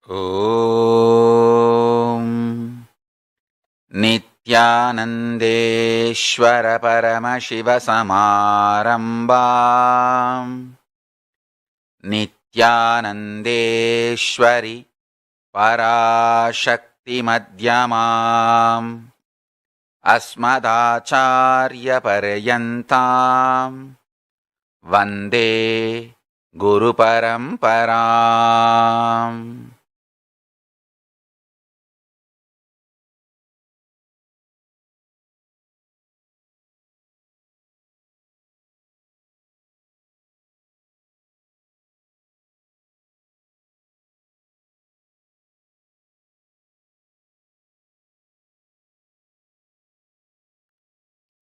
ॐ नित्यानन्देश्वर परमशिवसमारम्भाम् नित्यानन्देश्वरि पराशक्तिमध्यमाम् अस्मदाचार्यपर्यन्ताम् वन्दे गुरुपरम्पराम्.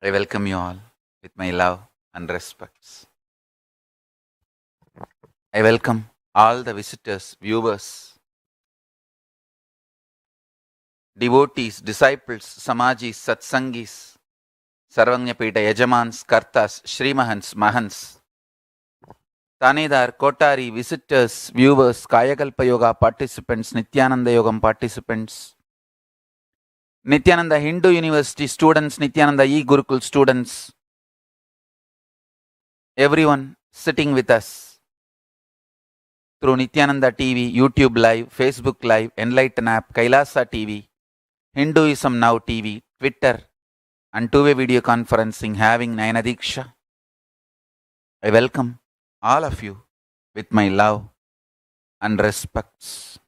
I welcome you all with my love and respects. I welcome all the visitors, viewers, devotees, disciples, samajis, satsangis, Sarvanyapita, Yajamans, Kartas, Shrimahans, Mahans, Tanedar, Kotari, visitors, viewers, Kayakalpa Yoga participants, Nithyananda Yogam participants, Nithyananda Hindu University students, Nithyananda E-Gurukul students, everyone sitting with us through Niithyananda TV, YouTube Live, Facebook Live, Enlighten App, Kailasa TV, Hinduism Now TV, Twitter, and two-way video conferencing having Nayana Diksha. I welcome all of you with my love and respects.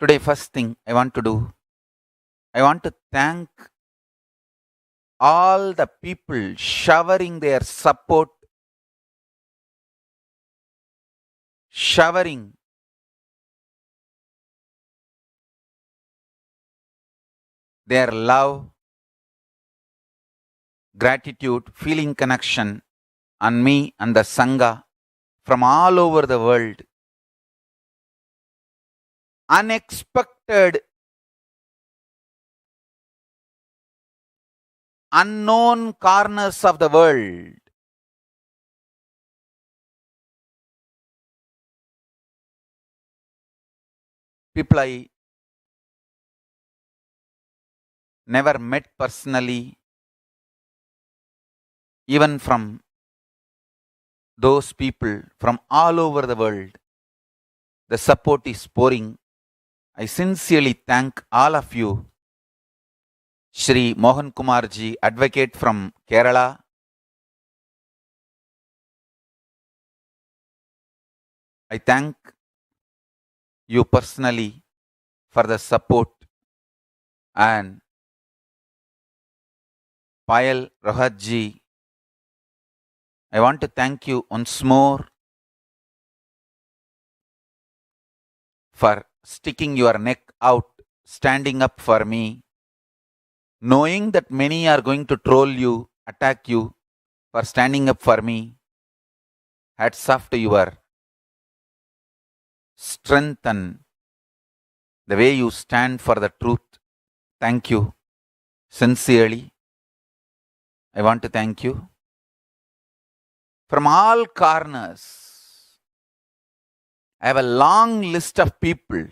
Today, first thing I want to do, I want to thank all the people showering their support, showering their love, gratitude, feeling connection on me and the Sangha from all over the world. Unexpected, unknown corners of the world. People I never met personally, even from those people from all over the world, the support is pouring. I sincerely thank all of you. Shri Mohan Kumarji, advocate from Kerala. I thank you personally for the support. And Payal Rohatji, I want to thank you once more for sticking your neck out, standing up for me, knowing that many are going to troll you, attack you, for standing up for me. Hats off to your strength and the way you stand for the truth. Thank you. Sincerely, I want to thank you. From all corners, I have a long list of people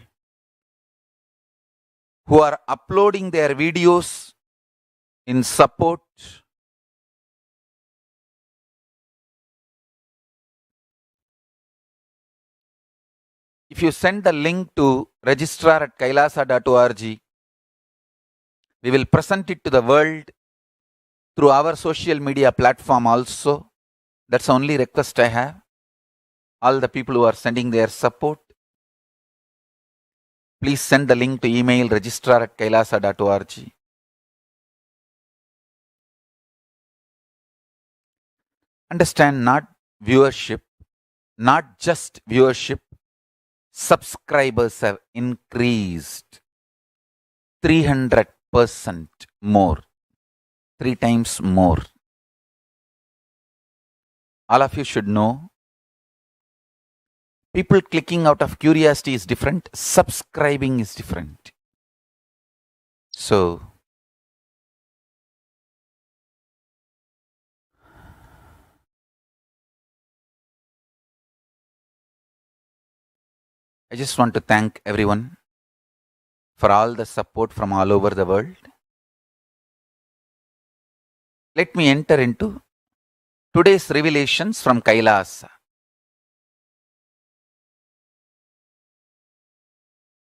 who are uploading their videos in support. If you send the link to registrar@kailasa.org, we will present it to the world through our social media platform also. That's the only request I have. All the people who are sending their support, please send the link to email registrar@kailasa.org. Understand, not viewership, not just viewership, subscribers have increased 300% more, 3 times more. All of you should know, people clicking out of curiosity is different, subscribing is different. So, I just want to thank everyone for all the support from all over the world. Let me enter into today's revelations from Kailasa.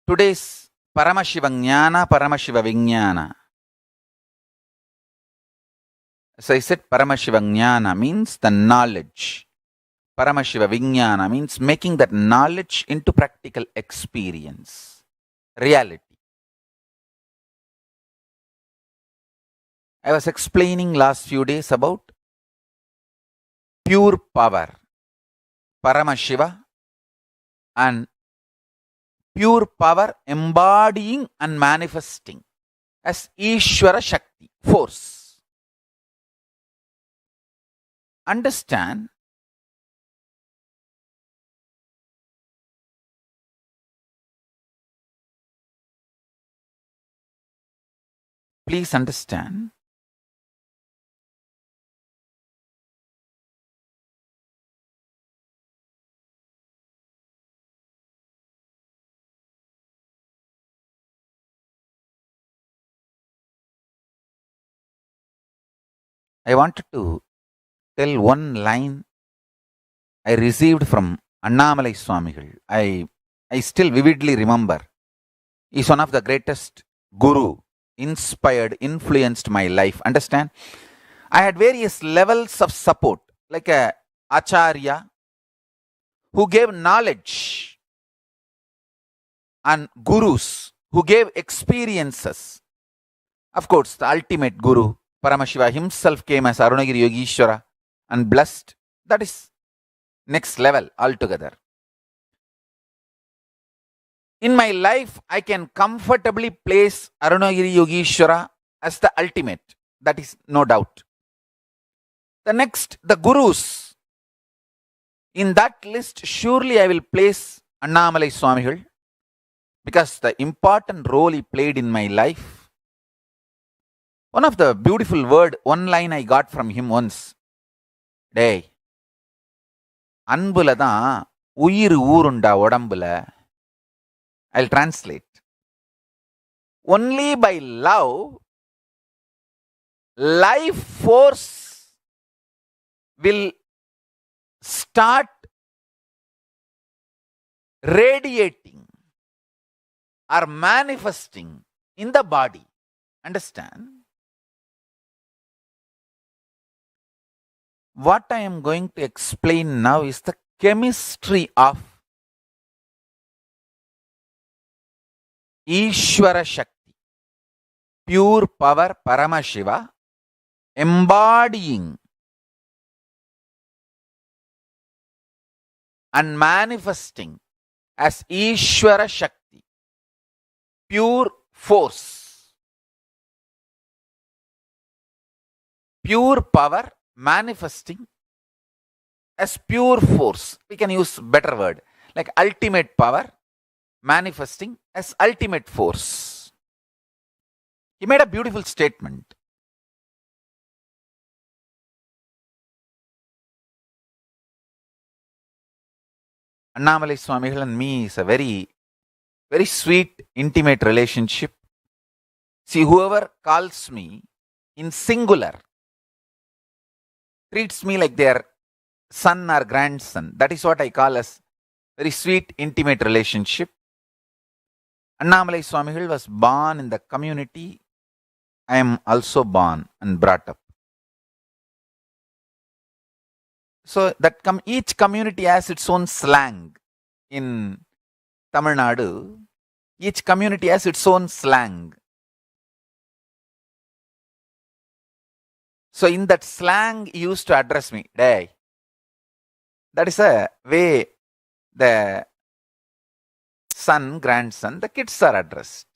Today's Paramashiva Jnana, Paramashiva Vijnana. As I said, Paramashiva Jnana means the knowledge. Paramashiva Vijnana means making that knowledge into practical experience, reality. I was explaining last few days about pure power, Paramashiva, and pure power embodying and manifesting as Ishvara Shakti, force. Understand, please understand, I wanted to tell one line I received from ANNAMALAI SWAMIGAL. I still vividly remember. He's one of the greatest guru, inspired, influenced my life. Understand? I had various levels of support, like a Acharya who gave knowledge and gurus who gave experiences. Of course, the ultimate guru, Paramashiva himself came as ARUNAGIRI YOGISHWARA and blessed. That is next level altogether. In my life, I can comfortably place ARUNAGIRI YOGISHWARA as the ultimate. That is no doubt. The next, the gurus. In that list, surely I will place ANNAMALAI SWAMIGAL because the important role he played in my life. One of the beautiful one line I got from him once. Day, அன்புல தான் உயிர் ஊருண்டா உடம்புல. I'll translate. Only by love, life force will start radiating or manifesting in the body. Understand? What I am going to explain now is the chemistry of Ishvara Shakti, pure power Paramashiva, embodying and manifesting as Ishvara Shakti, pure force, pure power manifesting as pure force. We can use better word like ultimate power manifesting as ultimate force. He made a beautiful statement. ANNAMALAI SWAMIGAL and me is a very, very sweet, intimate relationship. See, whoever calls me in singular treats me like their son or grandson. That is what I call as very sweet, intimate relationship. ANNAMALAI SWAMIGAL was born in the community I am also born and brought up. So that each community has its own slang. In Tamil Nadu, each community has its own slang. So in that slang, he used to address me, Day. That is a way the son, grandson, the kids are addressed.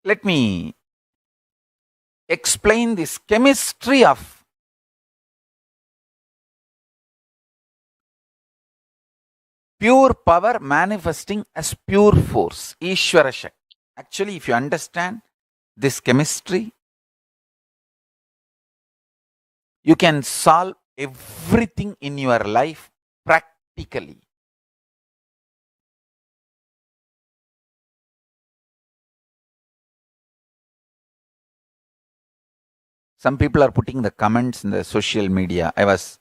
Let me explain this chemistry of pure power manifesting as pure force, Ishvara Shakti. Actually, if you understand this chemistry, you can solve everything in your life practically. Some people are putting the comments in the social media. I was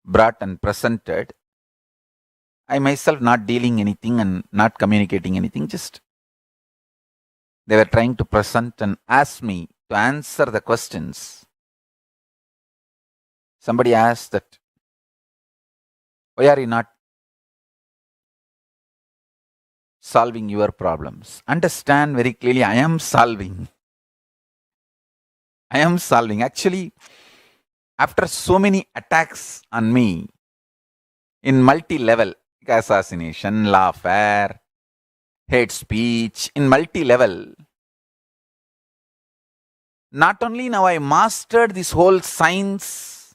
brought and presented. I myself not dealing anything and not communicating anything, just they were trying to present and ask me to answer the questions. Somebody asked that, why are you not solving your problems? Understand very clearly, I am solving. Actually, after so many attacks on me in multi-level, assassination, lawfare, hate speech, in multi-level, not only now I mastered this whole science,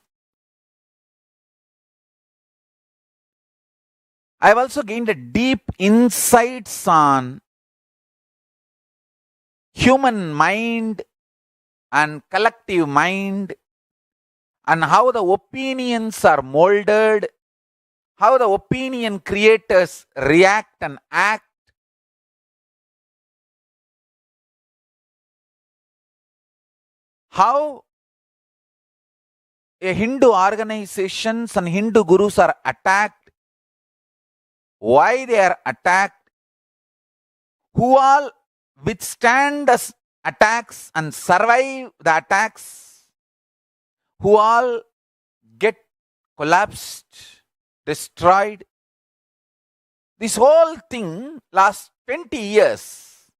I have also gained a deep insights on human mind and collective mind, and how the opinions are molded, how the opinion creators react and act. How a Hindu organizations and Hindu gurus are attacked, why they are attacked, who all withstand the attacks and survive the attacks, who all get collapsed, destroyed. This whole thing last 20 years,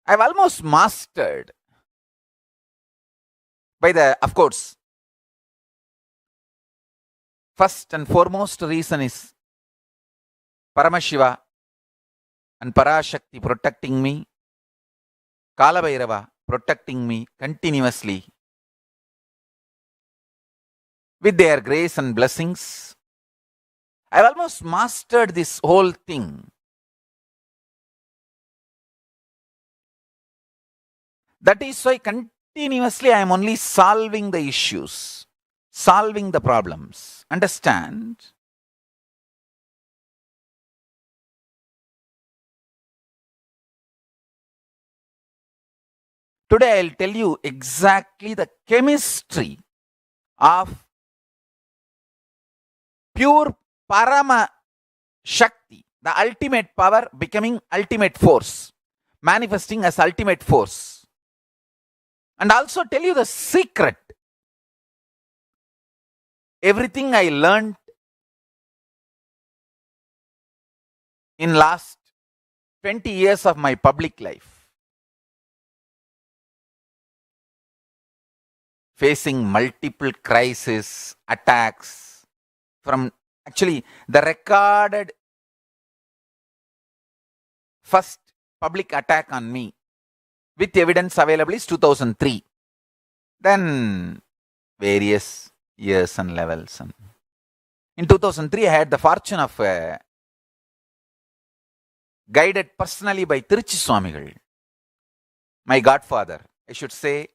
I've almost mastered by the, of course, first and foremost reason is Paramashiva and Parashakti protecting me, Kalabhairava protecting me continuously with their grace and blessings. I've almost mastered this whole thing. That is why continuously I am only solving the issues, solving the problems. Understand? Today I'll tell you exactly the chemistry of pure Parama Shakti, the ultimate power becoming ultimate force, manifesting as ultimate force. And also tell you the secret. Everything I learned in last 20 years of my public life, facing multiple crises, attacks, from actually the recorded first public attack on me with evidence available is 2003. Then various years and levels. And in 2003, I had the fortune of guided personally by Tiruchi SWAMIGAL, my godfather. I should say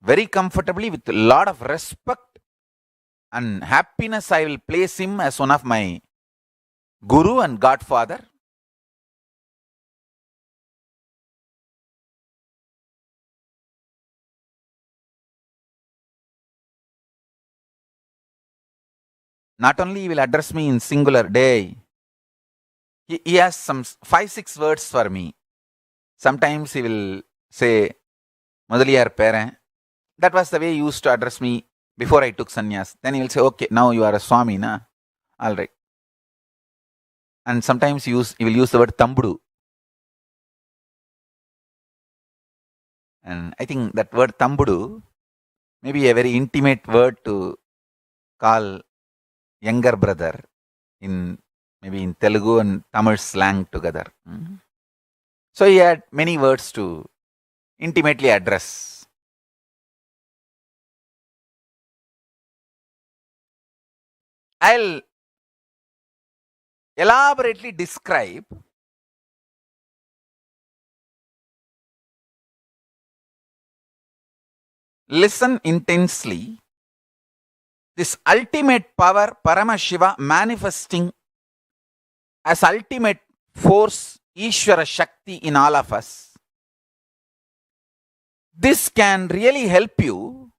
very comfortably, with a lot of respect and happiness, I will place him as one of my guru and godfather. Not only he will address me in singular day, he has some 5-6 words for me. Sometimes he will say, Mudaliyar Peren. That was the way he used to address me before I took sannyas. Then he will say, okay, now you are a Swami, na? All right. And sometimes he will use the word Tambudu. And I think that word Tambudu may be a very intimate word to call younger brother in maybe in Telugu and Tamil slang together. So he had many words to intimately address. I'll elaborately describe listen intensely this ultimate power, Paramashiva, manifesting as ultimate force, Ishvara Shakti in all of us. This can really help you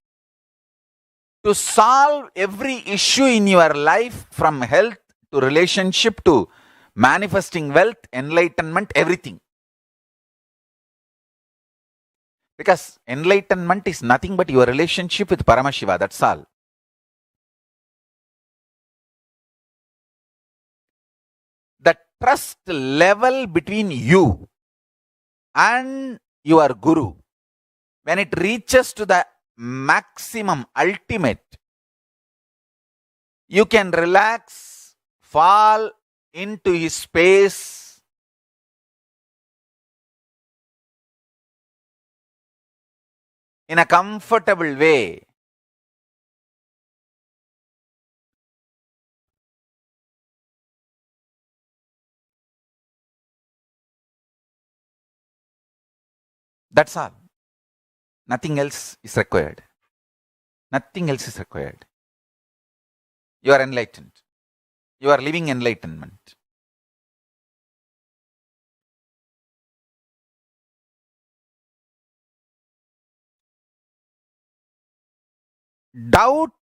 to solve every issue in your life, from health to relationship to manifesting wealth, enlightenment, everything. Because enlightenment is nothing but your relationship with Paramashiva, that's all. The trust level between you and your Guru, when it reaches to the maximum, ultimate, you can relax, fall into his space, in a comfortable way. That's all. Nothing else is required. Nothing else is required. You are enlightened. You are living enlightenment. Doubt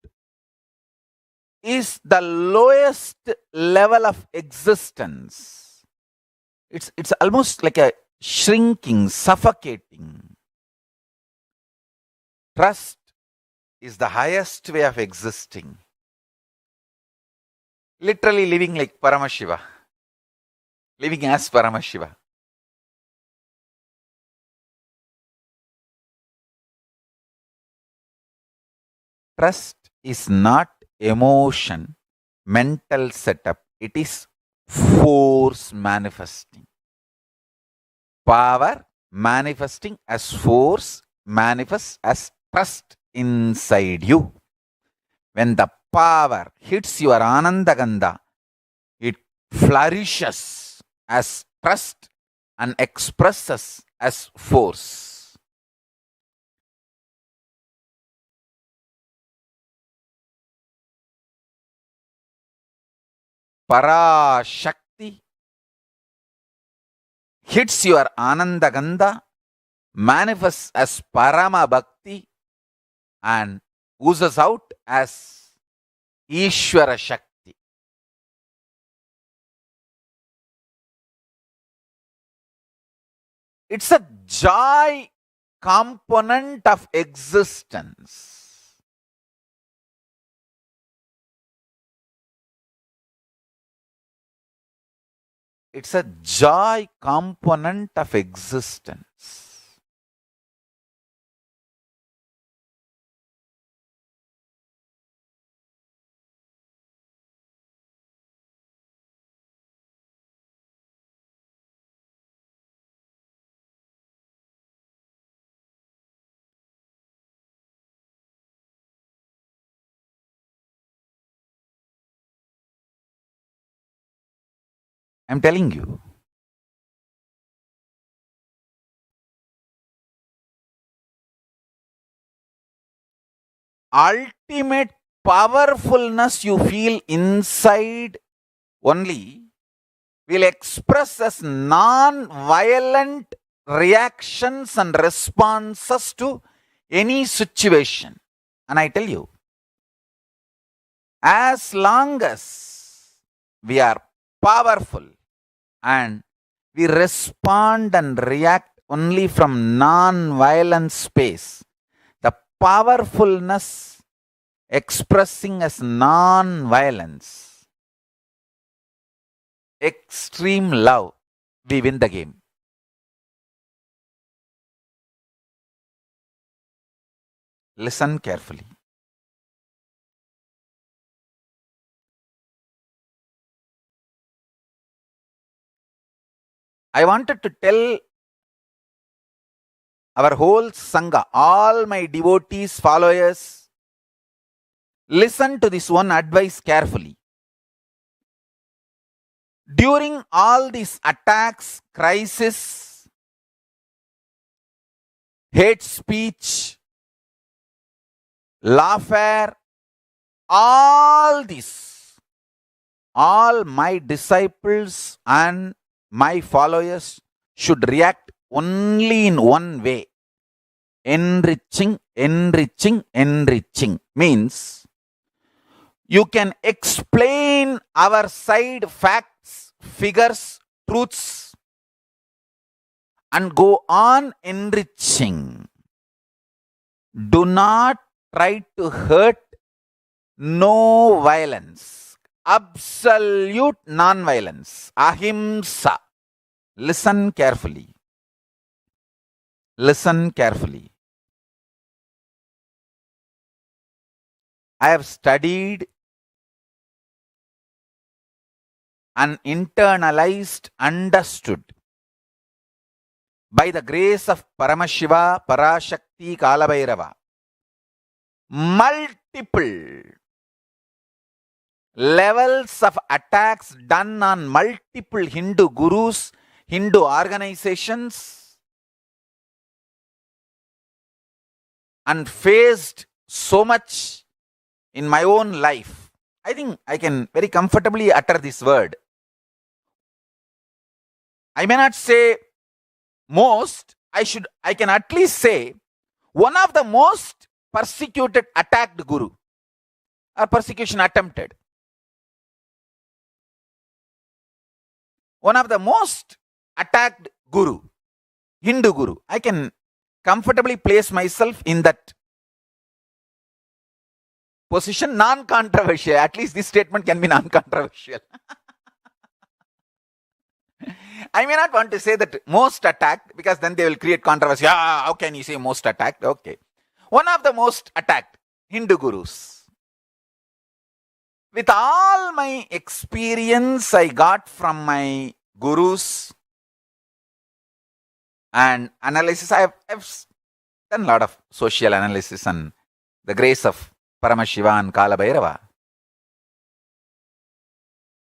is the lowest level of existence. It's almost like a shrinking, suffocating. Trust is the highest way of existing. Literally living like Paramashiva. Living as Paramashiva. Trust is not emotion, mental setup. It is force manifesting. Power manifesting as force manifests as trust inside you. When the power hits your Anandagandha, it flourishes as trust and expresses as force. Parashakti hits your Anandagandha, manifests as Parama Bhakti, and oozes out as Ishvara Shakti. It's a joy component of existence. It's a joy component of existence. I'm telling you. Ultimate powerfulness you feel inside only will express as non-violent reactions and responses to any situation. And I tell you, as long as we are powerful and we respond and react only from non-violent space, the powerfulness expressing as non-violence, extreme love, we win the game. Listen carefully. I wanted to tell our whole Sangha, all my devotees, followers, listen to this one advice carefully. During all these attacks, crisis, hate speech, lawfare, all this, all my disciples and my followers should react only in one way. Enriching, enriching, enriching. Means you can explain our side facts, figures, truths, and go on enriching. Do not try to hurt. No violence. Absolute non-violence. Ahimsa. Listen carefully. Listen carefully. I have studied and internalized, understood by the grace of Paramashiva, Parashakti, Kalabhairava, multiple levels of attacks done on multiple Hindu gurus, Hindu organizations, and faced so much in my own life. I think I can very comfortably utter this word. I may not say most, I can at least say one of the most persecuted, attacked guru or persecution attempted. One of the most attacked guru, Hindu guru. I can comfortably place myself in that position, non-controversial. At least this statement can be non-controversial. I may not want to say that most attacked, because then they will create controversy. How can you say most attacked? Okay. One of the most attacked Hindu gurus. With all my experience I got from my gurus and analysis, I have done a lot of social analysis and the grace of Paramashiva and Kalabhairava.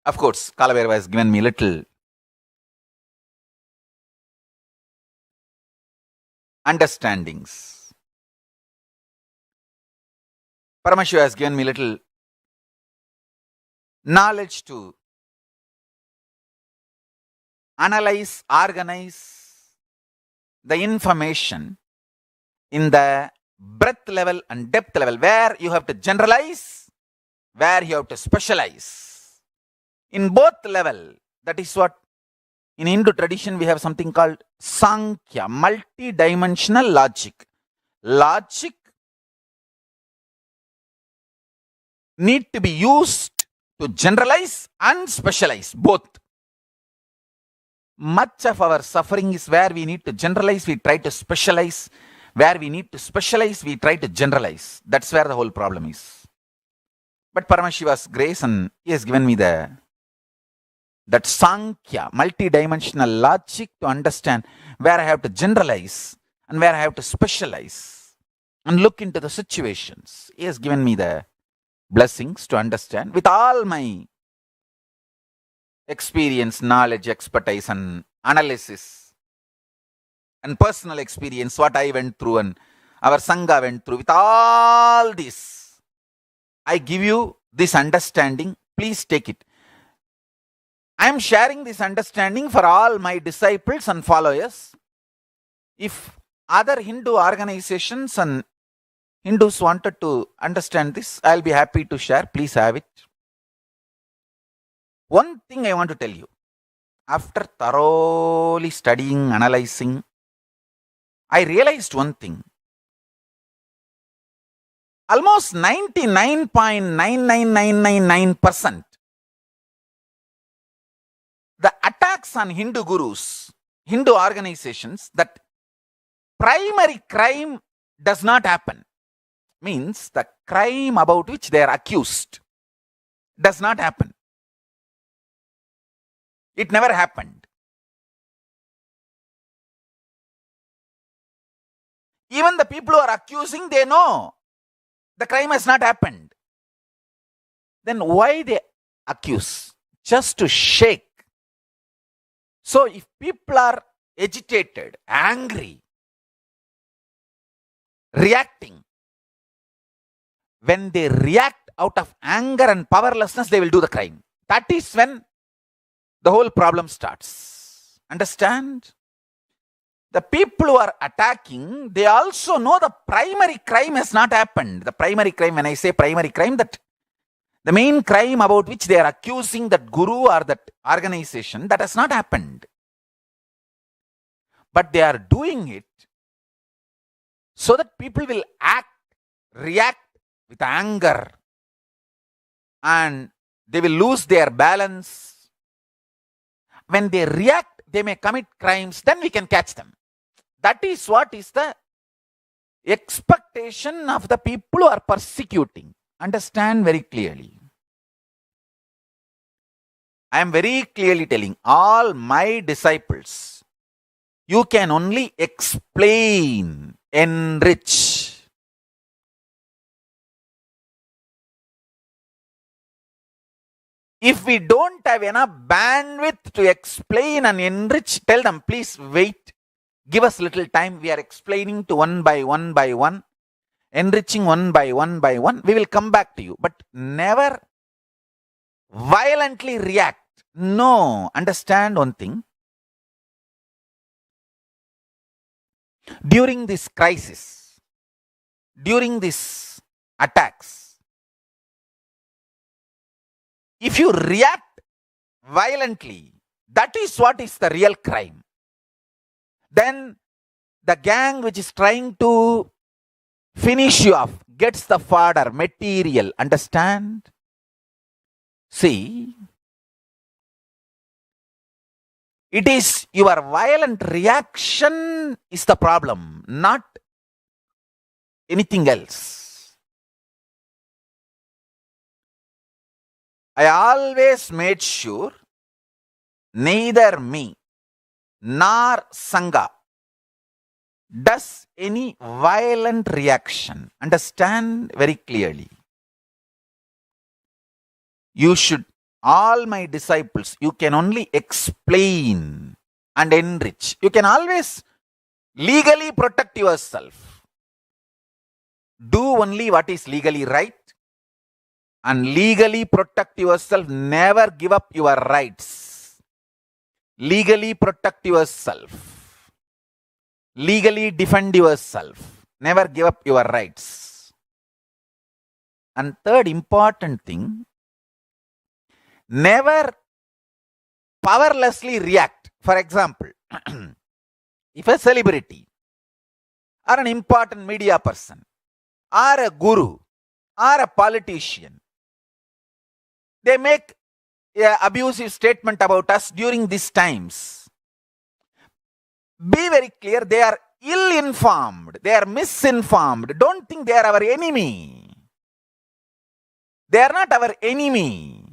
Of course, Kalabhairava has given me little understandings. Paramashiva has given me little knowledge to analyze, organize the information in the breadth level and depth level, where you have to generalize, where you have to specialize. In both level, that is what in Hindu tradition we have something called Sankhya, multi-dimensional logic. Logic need to be used to generalize and specialize, both. Much of our suffering is where we need to generalize, we try to specialize. Where we need to specialize, we try to generalize. That's where the whole problem is. But Paramashiva's grace, and he has given me that Sankhya, multi-dimensional logic to understand where I have to generalize and where I have to specialize and look into the situations. He has given me the blessings to understand with all my experience, knowledge, expertise and analysis and personal experience, what I went through and our Sangha went through. With all this, I give you this understanding. Please take it. I am sharing this understanding for all my disciples and followers. If other Hindu organizations and Hindus wanted to understand this, I'll be happy to share. Please have it. One thing I want to tell you. After thoroughly studying, analyzing, I realized one thing. Almost 99.99999% the attacks on Hindu gurus, Hindu organizations, that primary crime does not happen. Means the crime about which they are accused does not happen. It never happened. Even the people who are accusing, they know the crime has not happened. Then why they accuse? Just to shake. So if people are agitated, angry, reacting, when they react out of anger and powerlessness, they will do the crime. That is when the whole problem starts. Understand? The people who are attacking, they also know the primary crime has not happened. The primary crime, when I say primary crime, that the main crime about which they are accusing that guru or that organization, that has not happened. But they are doing it so that people will react with anger, and they will lose their balance. When they react, they may commit crimes, then we can catch them. That is what is the expectation of the people who are persecuting. Understand very clearly. I am very clearly telling all my disciples, you can only explain, enrich. If we don't have enough bandwidth to explain and enrich, tell them, please wait. Give us little time. We are explaining to one by one, enriching one by one. We will come back to you. But never violently react. No. Understand one thing. During this crisis, during these attacks, if you react violently, that is what is the real crime. Then the gang which is trying to finish you off gets the fodder, material. Understand? See, it is your violent reaction is the problem, not anything else. I always made sure neither me nor Sangha does any violent reaction. Understand very clearly. You should, all my disciples, you can only explain and enrich. You can always legally protect yourself. Do only what is legally right and legally protect yourself. Never give up your rights. Legally protect yourself. Legally defend yourself. Never give up your rights. And third important thing, never powerlessly react. For example, if a celebrity or an important media person or a guru or a politician, they make an abusive statement about us during these times, be very clear, they are ill-informed, they are misinformed. Don't think they are our enemy. They are not our enemy.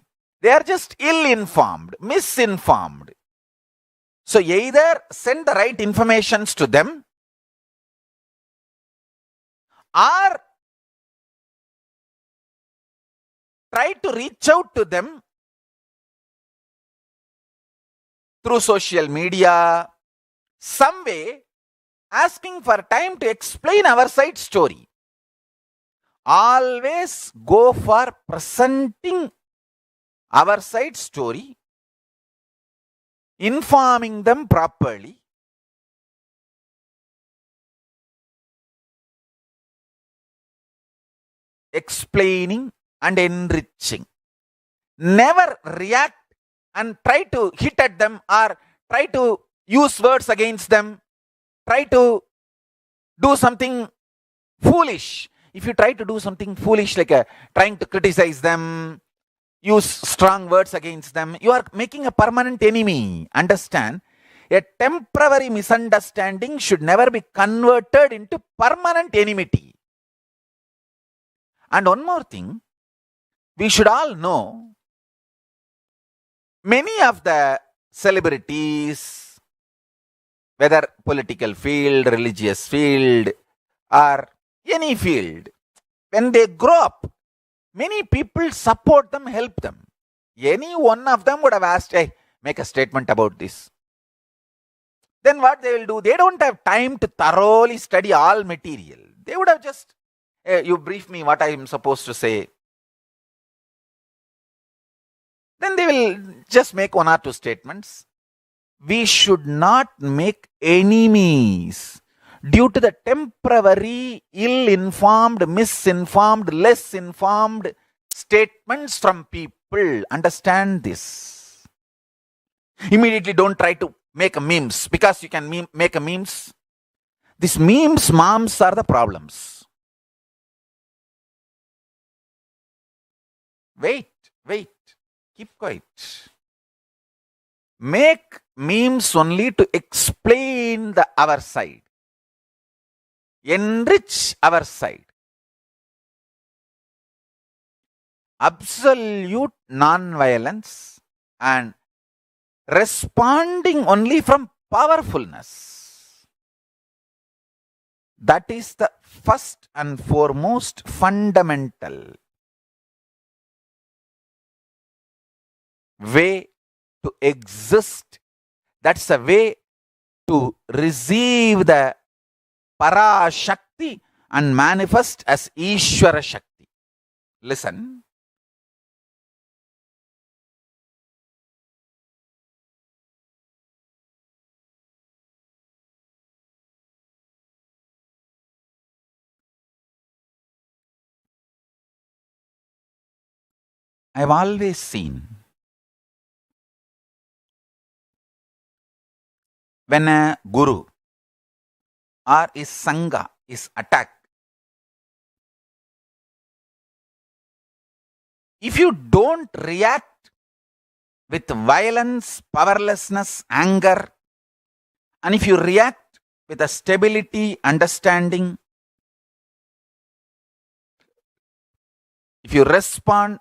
They are just ill-informed, misinformed. So either send the right informations to them or try to reach out to them through social media, some way, asking for time to explain our side story. Always go for presenting our side story, informing them properly, explaining and enriching. Never react and try to hit at them or try to use words against them, try to do something foolish. If you try to do something foolish like trying to criticize them, use strong words against them, you are making a permanent enemy. Understand? A temporary misunderstanding should never be converted into permanent enmity. And one more thing, we should all know, many of the celebrities, whether political field, religious field, or any field, when they grow up, many people support them, help them. Any one of them would have asked, hey, make a statement about this. Then what they will do? They don't have time to thoroughly study all material. They would have just, hey, you brief me what I am supposed to say. Then they will just make one or two statements. We should not make enemies due to the temporary, ill-informed, misinformed, less informed statements from people. Understand this. Immediately don't try to make a memes, because you can make a memes. These memes, moms are the problems. Wait. Keep quiet. Make memes only to explain our side. Enrich our side. Absolute non-violence and responding only from powerfulness. That is the first and foremost fundamental way to exist. That's a way to receive the Parashakti and manifest as Ishvara Shakti. Listen. I've always seen when a guru or his sangha is attacked, if you don't react with violence, powerlessness, anger, and if you react with a stability, understanding, if you respond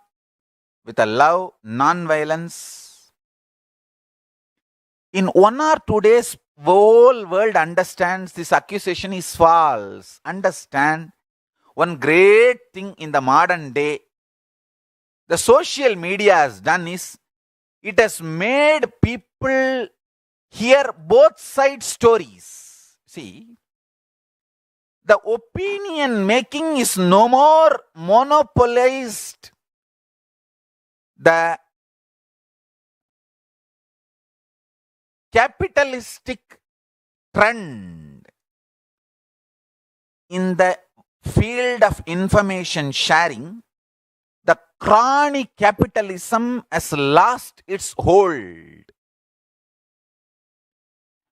with a love, non-violence, in 1 or 2 days, whole world understands this accusation is false. Understand one great thing in the modern day the social media has done is it has made people hear both side stories. See, the opinion making is no more monopolized. The capitalistic trend in the field of information sharing, the chronic capitalism has lost its hold.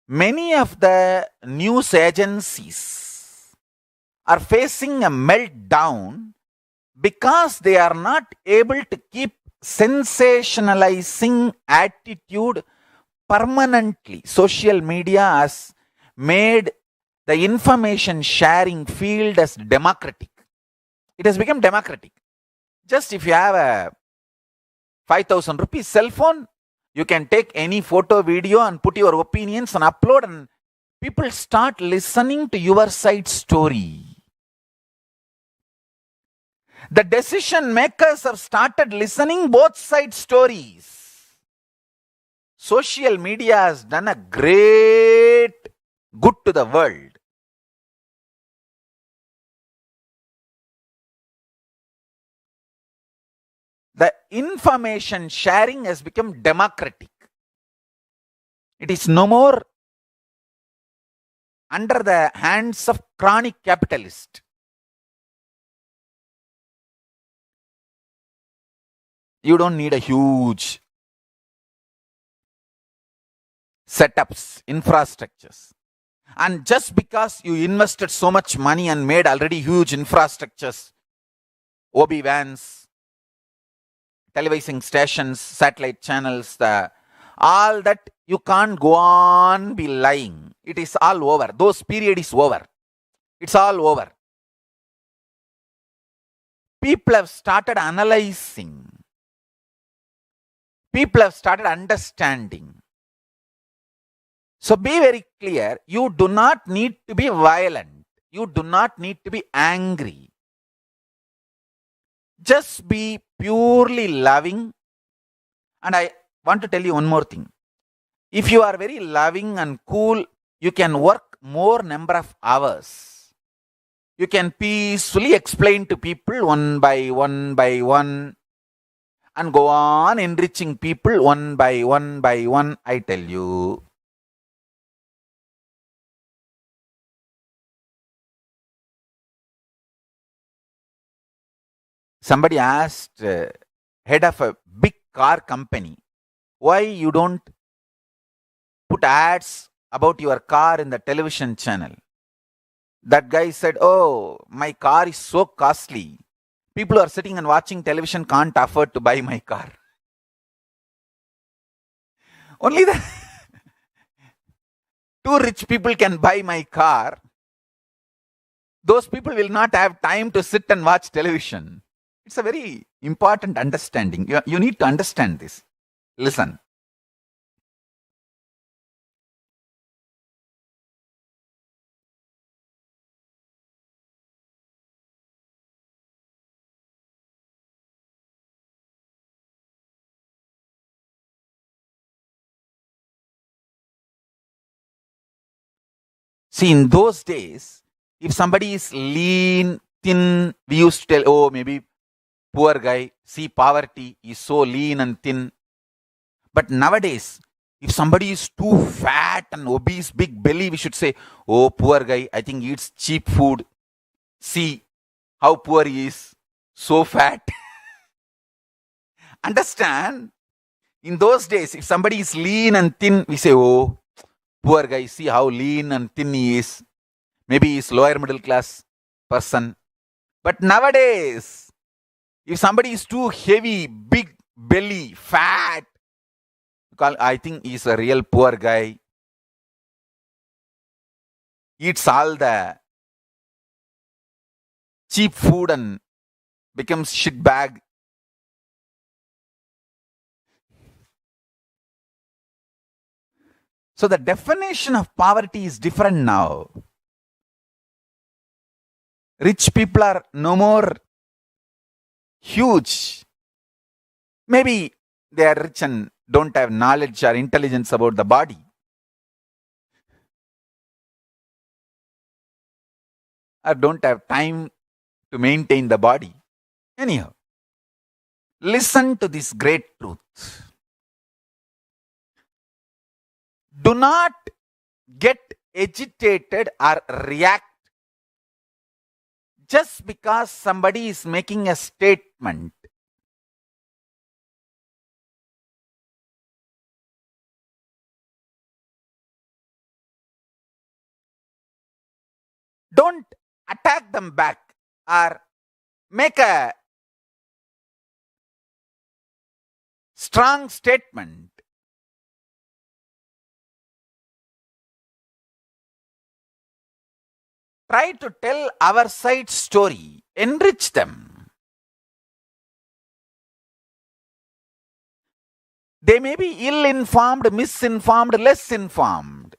Many of the news agencies are facing a meltdown because they are not able to keep sensationalizing attitude permanently. Social media has made the information sharing field as democratic. It has become democratic. Just if you have a 5,000 rupees cell phone, you can take any photo, video and put your opinions and upload, and people start listening to your side story. The decision makers have started listening both side stories. Social media has done a great good to the world. The information sharing has become democratic. It is no more under the hands of chronic capitalist. You don't need a huge setups, infrastructures. And just because you invested so much money and made already huge infrastructures, OB vans, televising stations, satellite channels, all that, you can't go on be lying. It is all over. Those period is over. It's all over. People have started analyzing. People have started understanding. So be very clear, you do not need to be violent. you do not need to be angry. Just be purely loving. And I want to tell you one more thing. If you are very loving and cool, you can work more number of hours. You can peacefully explain to people one by one and go on enriching people one by one, I tell you. Somebody asked head of a big car company, why you don't put ads about your car in the television channel? That guy said, oh, my car is so costly. People who are sitting and watching television can't afford to buy my car. Only the two rich people can buy my car. Those people will not have time to sit and watch television. It's a very important understanding. You need to understand this. Listen. See, in those days, if somebody is lean, thin, we used to tell, oh, maybe poor guy. See, poverty is so lean and thin. But nowadays, if somebody is too fat and obese, big belly, we should say, oh, poor guy, I think he eats cheap food. See how poor he is, so fat. Understand? In those days, if somebody is lean and thin, we say, oh, poor guy, see how lean and thin he is. Maybe he is lower middle class person. But nowadays, if somebody is too heavy, big belly, fat, I think he's a real poor guy. Eats all the cheap food and becomes shit bag. So the definition of poverty is different now. Rich people are no more huge. Maybe they are rich and don't have knowledge or intelligence about the body. Or don't have time to maintain the body. Anyhow, listen to this great truth. Do not get agitated or react just because somebody is making a statement. Don't attack them back or make a strong statement. Try to tell our side story. Enrich them. They may be ill-informed, misinformed, less informed.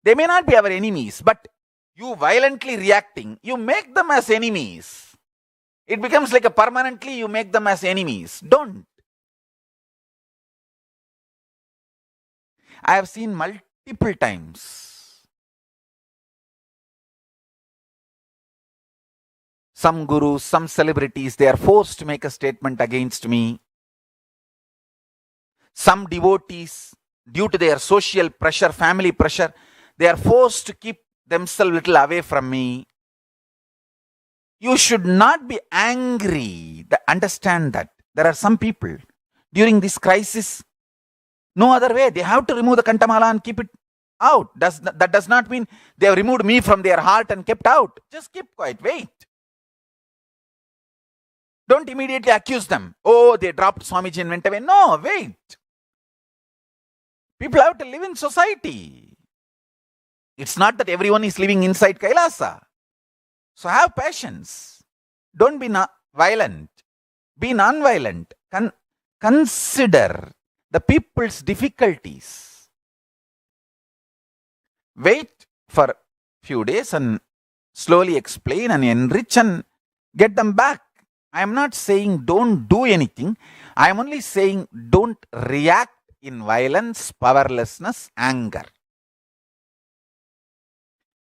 They may not be our enemies, but you violently reacting, you make them as enemies. It becomes like a permanently you make them as enemies. Don't. I have seen multiple times. Some gurus, some celebrities, they are forced to make a statement against me. Some devotees, due to their social pressure, family pressure, they are forced to keep themselves a little away from me. You should not be angry. Understand that. There are some people, during this crisis, no other way. They have to remove the Kantamala and keep it out. That does not mean they have removed me from their heart and kept out. Just keep quiet. Wait. Don't immediately accuse them. Oh, they dropped Swamiji and went away. No, wait. People have to live in society. It's not that everyone is living inside Kailasa. So have patience. Don't be violent. Be non-violent. Consider the people's difficulties. Wait for few days and slowly explain and enrich and get them back. I am not saying don't do anything. I am only saying don't react in violence, powerlessness, anger.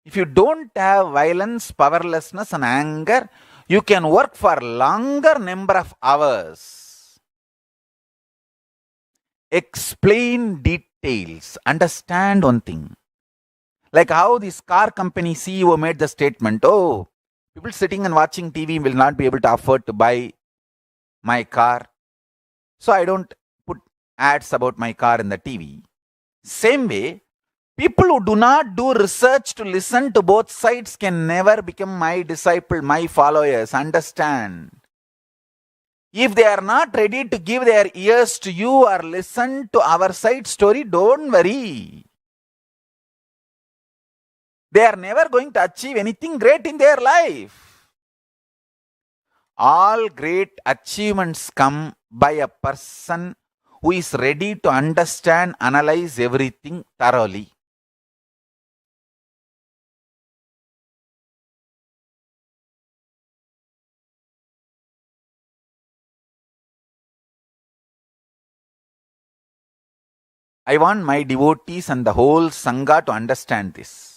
If you don't have violence, powerlessness, and anger, you can work for longer number of hours. Explain details. Understand one thing. Like how this car company CEO made the statement, oh, people sitting and watching TV will not be able to afford to buy my car. So I don't put ads about my car in the TV. Same way, people who do not do research to listen to both sides can never become my disciple, my followers. Understand. If they are not ready to give their ears to you or listen to our side story, don't worry. They are never going to achieve anything great in their life. All great achievements come by a person who is ready to understand, analyze everything thoroughly. I want my devotees and the whole Sangha to understand this.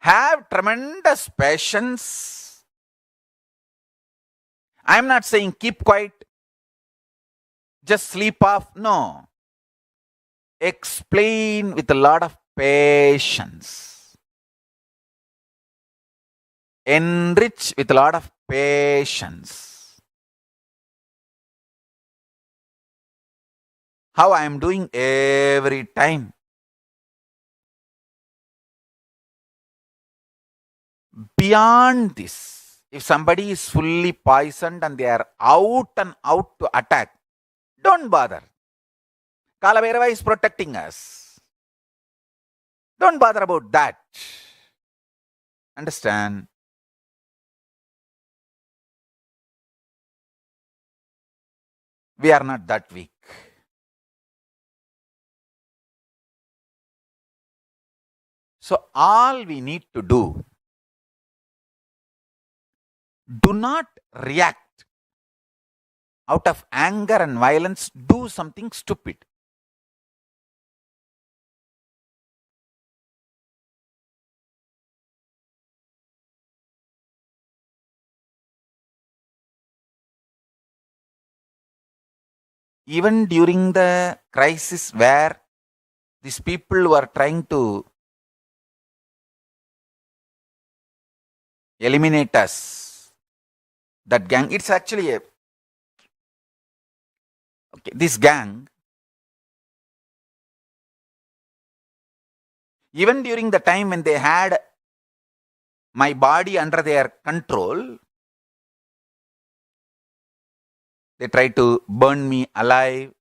Have tremendous patience. I am not saying keep quiet, just sleep off. No. Explain with a lot of patience. Enrich with a lot of patience. How I am doing every time. Beyond this, if somebody is fully poisoned and they are out and out to attack, don't bother. Kalabhairava is protecting us. Don't bother about that. Understand? We are not that weak. So all we need to do not react out of anger and violence, do something stupid. Even during the crisis where these people were trying to eliminate us, that gang, it's actually this gang, even during the time when they had my body under their control, they tried to burn me alive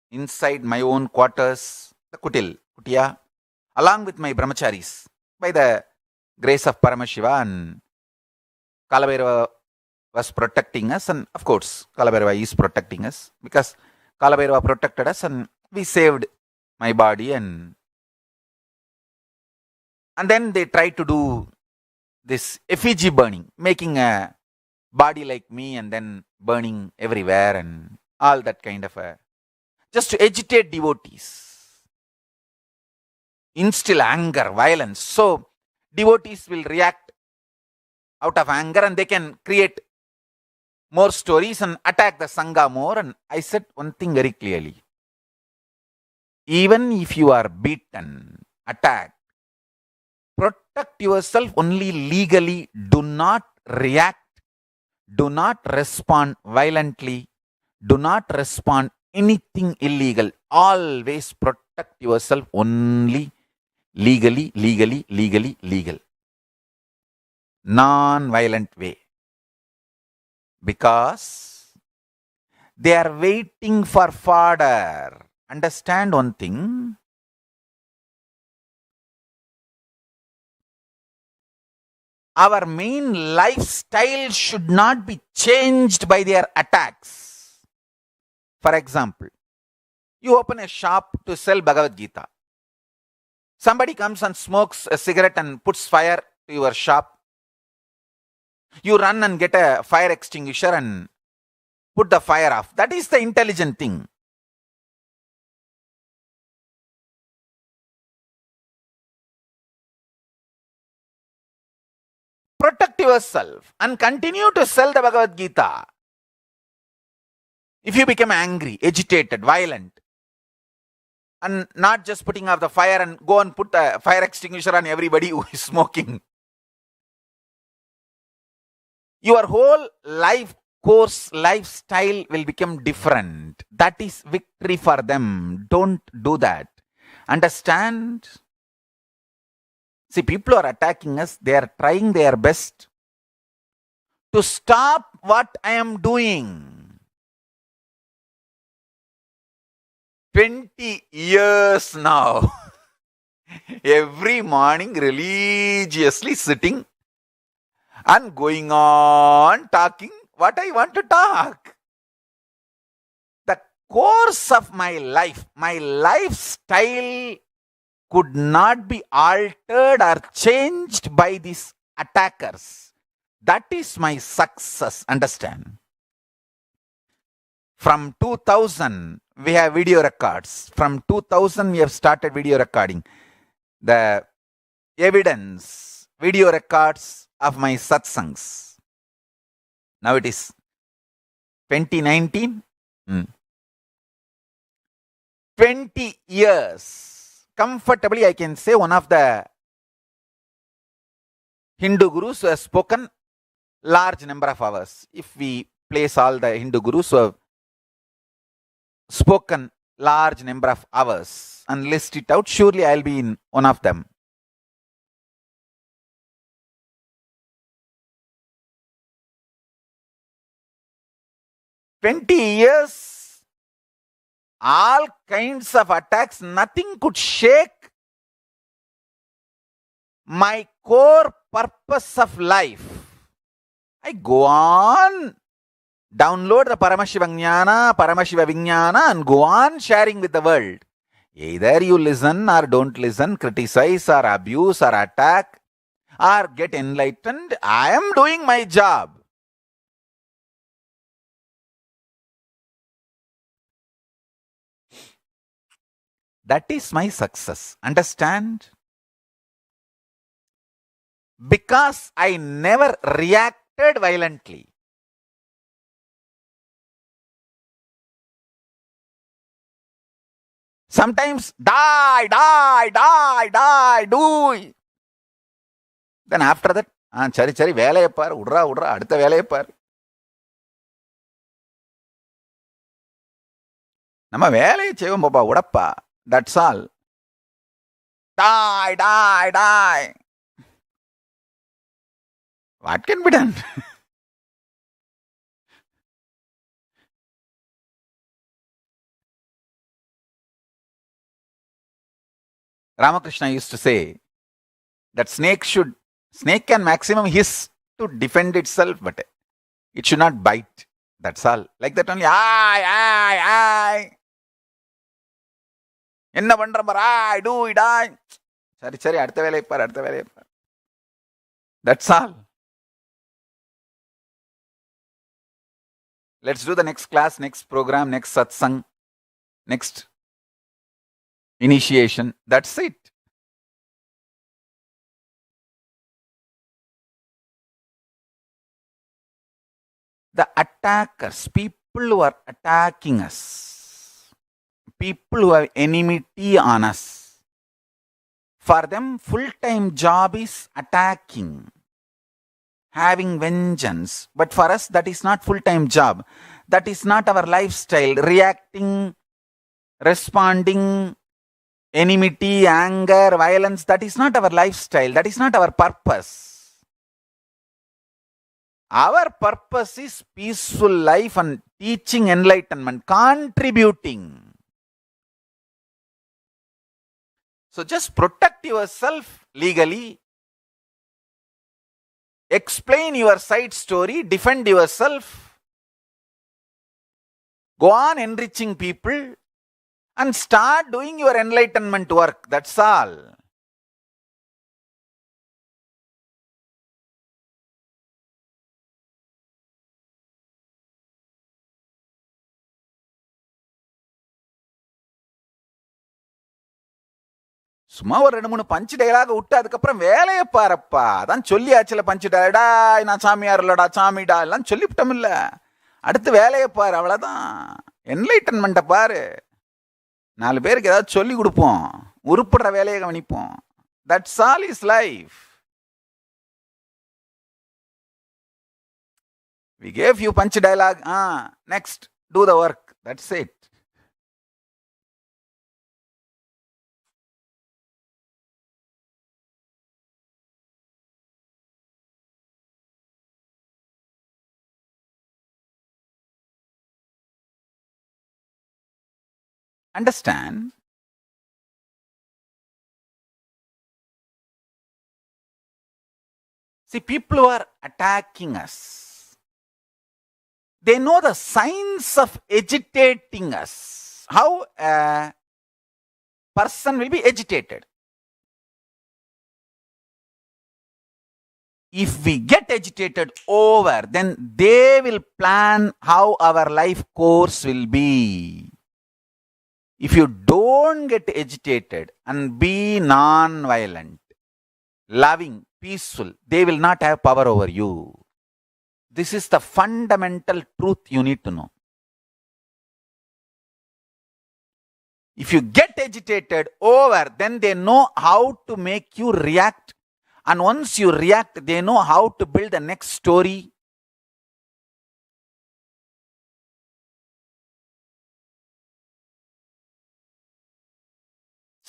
inside my own quarters, the Kutiya, along with my brahmacharis. By the grace of Paramashiva and Kalabhairava was protecting us, and of course Kalabhairava is protecting us, because Kalabhairava protected us and we saved my body, and then they tried to do this effigy burning, making a body like me and then burning everywhere and all that kind of just to agitate devotees, instill anger, violence. So devotees will react out of anger and they can create more stories and attack the Sangha more. And I said one thing very clearly. Even if you are beaten, attacked, protect yourself only legally. Do not react. Do not respond violently. Do not respond anything illegal. Always protect yourself only legally. Non-violent way. Because they are waiting for fodder. Understand one thing. Our main lifestyle should not be changed by their attacks. For example, you open a shop to sell Bhagavad Gita. Somebody comes and smokes a cigarette and puts fire to your shop. You run and get a fire extinguisher and put the fire off. That is the intelligent thing. Protect yourself and continue to sell the Bhagavad Gita. If you become angry, agitated, violent, and not just putting out the fire and go and put the fire extinguisher on everybody who is smoking, your whole life course, lifestyle will become different. That is victory for them. Don't do that. Understand? See, people are attacking us. They are trying their best to stop what I am doing. 20 years now. Every morning religiously sitting and going on talking what I want to talk. The course of my life, my lifestyle could not be altered or changed by these attackers. That is my success. Understand? From 2000, we have video records. From 2000, we have started video recording. The evidence, video records of my satsangs. Now it is 2019. 20 years. Comfortably, I can say one of the Hindu gurus who has spoken large number of hours. If we place all the Hindu gurus who have spoken large number of hours and list it out, surely I'll be in one of them. "20 years, all kinds of attacks, nothing could shake my core purpose of life. I go on, download the Paramashiva Jnana, Paramashiva Vijnana and go on sharing with the world. Either you listen or don't listen, criticize or abuse or attack or get enlightened. I am doing my job. That is my success. Understand? Because I never reacted violently. Sometimes die, do. Then after that, சரி வேலையை பார், விட்றா அடுத்த வேலையை பார். நம்ம வேலையை செய்வோம் பாப்பா, உடப்பா. That's all. Die. What can be done? Ramakrishna used to say that snake can maximum hiss to defend itself, but it should not bite. That's all. Like that only. I. என்ன பண்ற பார், I do it. சரி அடுத்த வேலையை பார். That's all. Let's do the next class, next program, next satsang, next initiation. That's it. The attackers, people who are attacking us, people who have enmity on us, for them full-time job is attacking, having vengeance. But for us, that is not full-time job. That is not our lifestyle. Reacting, responding, enmity, anger, violence, that is not our lifestyle. That is not our purpose. Our purpose is peaceful life and teaching enlightenment, contributing. So just protect yourself legally, explain your side story, defend yourself, go on enriching people and start doing your enlightenment work. That's all. சும்மா ஒரு 2-3 பஞ்சு டைலாக விட்டு அதுக்கப்புறம் வேலையை பாருப்பா. அதான் சொல்லியாச்சுல பஞ்சு டைலடா, நான் சாமியார் இல்லடா சாமிடா எல்லாம் சொல்லிவிட்டோம் இல்ல. அடுத்து வேலையை பாரு, அவ்வளவுதான். என்லைட்டன்மெண்ட்டை பாரு. 4 பேருக்கு ஏதாவது சொல்லி கொடுப்போம், உருப்படுற வேலையை கவனிப்போம். That's all is life. We gave you punch dialogue. Next, do the work. That's it. Understand? See, people who are attacking us, they know the signs of agitating us. How a person will be agitated. If we get agitated over, then they will plan how our life course will be. If you don't get agitated and be non-violent, loving, peaceful, they will not have power over you. This is the fundamental truth you need to know. If you get agitated over, then they know how to make you react. And once you react, they know how to build the next story.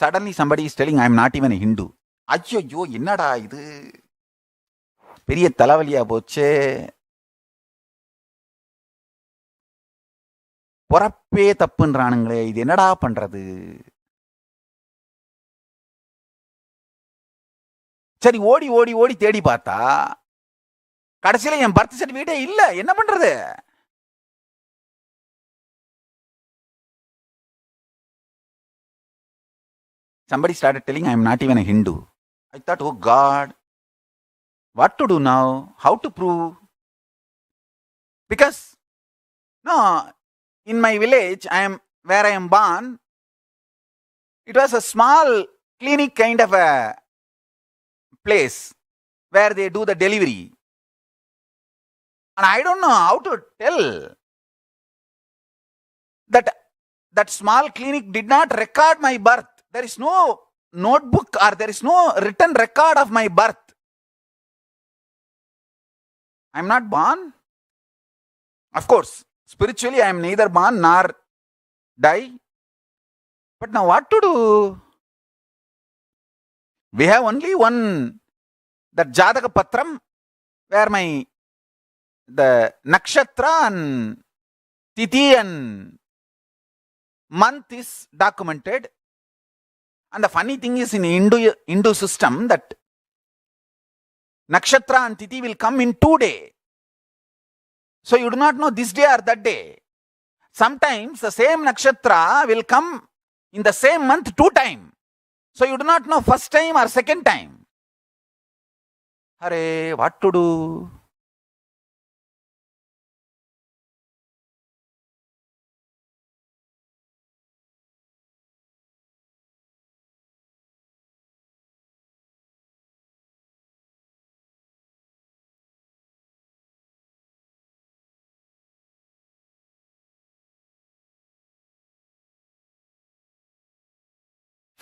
Suddenly somebody is telling, I am not even a Hindu. ஐயோ என்னடா இது, பெரிய தலைவலியா போச்சே. பொறப்பே தப்புன்றானுங்களே, இது என்னடா பண்றது? சரி, ஓடி ஓடி ஓடி தேடி பார்த்தா கடைசியில என் பர்த் சர்டிபிகேட்டே இல்ல. என்ன பண்றது? Somebody started telling, I am not even a Hindu. I thought, oh God, what to do now? How to prove? Because, no, in my village, where I am born, it was a small clinic kind of a place where they do the delivery. And I don't know how to tell that small clinic did not record my birth. There is no notebook or there is no written record of my birth. I am not born. Of course, spiritually I am neither born nor die. But now what to do? We have only one, that Jataka Patram, where the nakshatra and tithi and month is documented. And the funny thing is, in Hindu system, that nakshatra and tithi will come in 2 days. So you do not know this day or that day. Sometimes the same nakshatra will come in the same month 2 times. So you do not know first time or second time. Hare, what to do?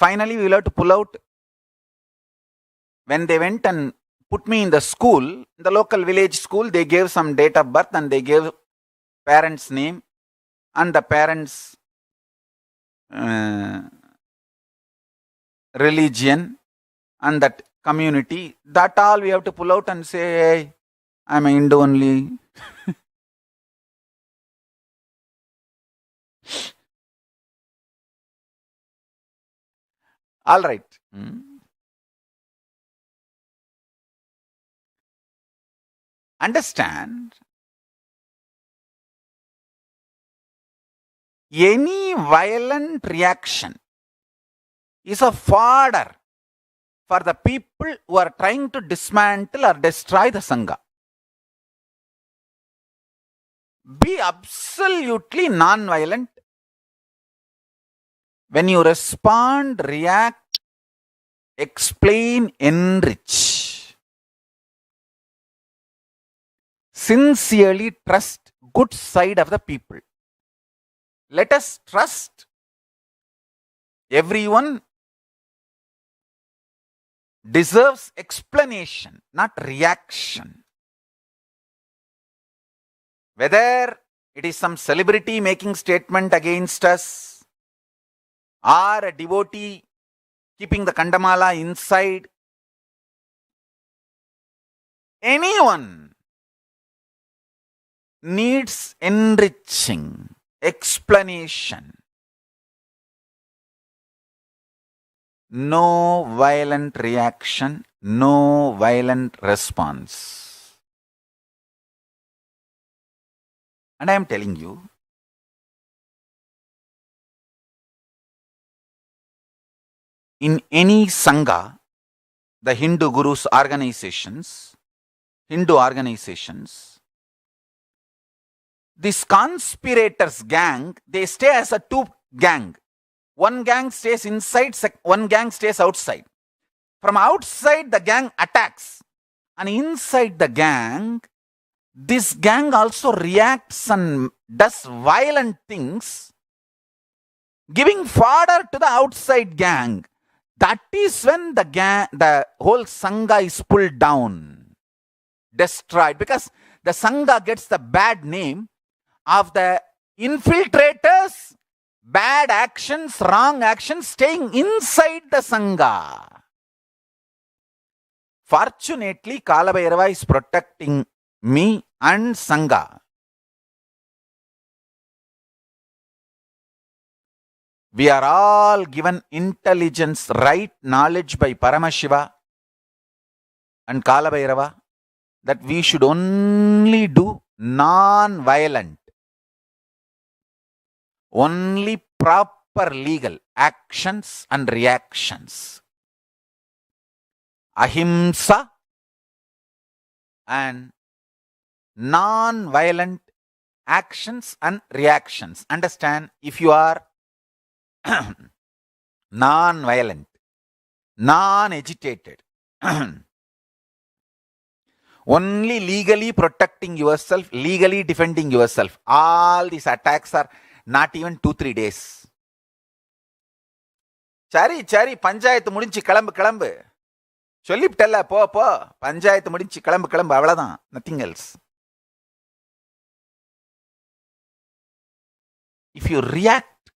Finally, we will have to pull out. When they went and put me in the school, the local village school, they gave some date of birth and they gave parents' name and the parents' religion and that community. That all we have to pull out and say, hey, I am a Hindu only. All right. Understand, any violent reaction is a fodder for the people who are trying to dismantle or destroy the Sangha. Be absolutely non-violent. When you respond, react, explain, enrich. Sincerely trust good side of the people. Let us trust everyone deserves explanation, not reaction. Whether it is some celebrity making statement against us, or a devotee keeping the Kandamala inside, anyone needs enriching, explanation. No violent reaction, no violent response. And I am telling you, in any Sangha, the Hindu Gurus organizations, this conspirators gang, they stay as a two gang. One gang stays inside, one gang stays outside. From outside, the gang attacks. And inside the gang, this gang also reacts and does violent things, giving fodder to the outside gang. That is when the whole Sangha is pulled down, destroyed. Because the Sangha gets the bad name of the infiltrators, bad actions, wrong actions staying inside the Sangha. Fortunately, Kalabhairava is protecting me and Sangha. We are all given intelligence, right knowledge by Paramashiva and Kalabhairava that we should only do non-violent, only proper legal actions and reactions. Ahimsa and non-violent actions and reactions. Understand, if you are non-violent, non-agitated, only legally protecting yourself, legally defending yourself, all these attacks are not even 2-3 days. Chari, panchayathu mudinchi kilambu. Solliptella, po, panchayathu mudinchi kilambu, avladhan, nothing else. If you react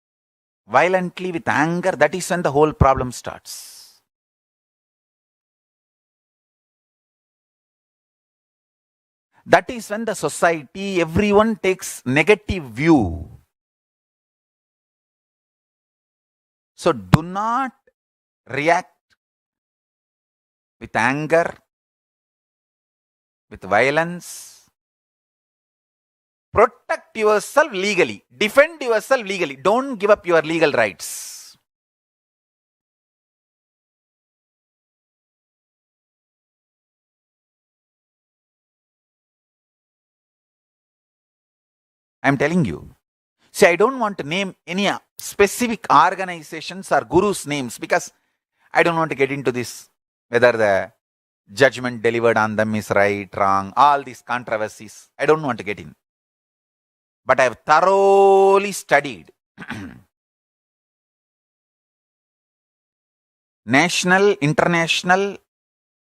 violently with anger, that is when the whole problem starts. That is when the society, everyone takes negative view. So do not react with anger, with violence. Protect yourself legally. Defend yourself legally. Don't give up your legal rights. I am telling you. See, I don't want to name any specific organizations or gurus' names because I don't want to get into this, whether the judgment delivered on them is right, wrong, all these controversies. I don't want to get in. But I have thoroughly studied national, international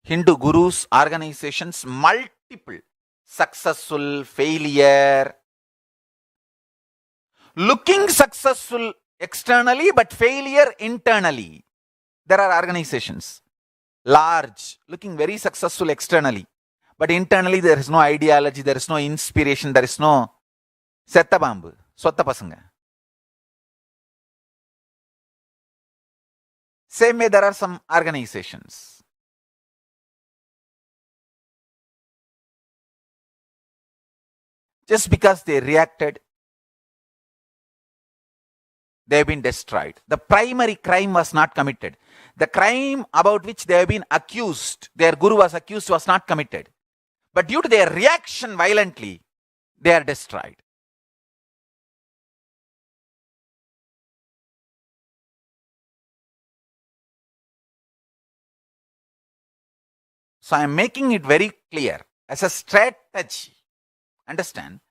Hindu gurus, organizations, multiple successful, failure, looking successful externally but failure internally. There are organizations, large, looking very successful externally, but internally there is no ideology, there is no inspiration, there is no setta bambu, sotta pasanga. Same way there are some organizations. Just because they reacted, they have been destroyed. The primary crime was not committed. The crime about which they have been accused, their guru was accused, was not committed. But due to their reaction violently, they are destroyed. So I am making it very clear as a strategy. Understand?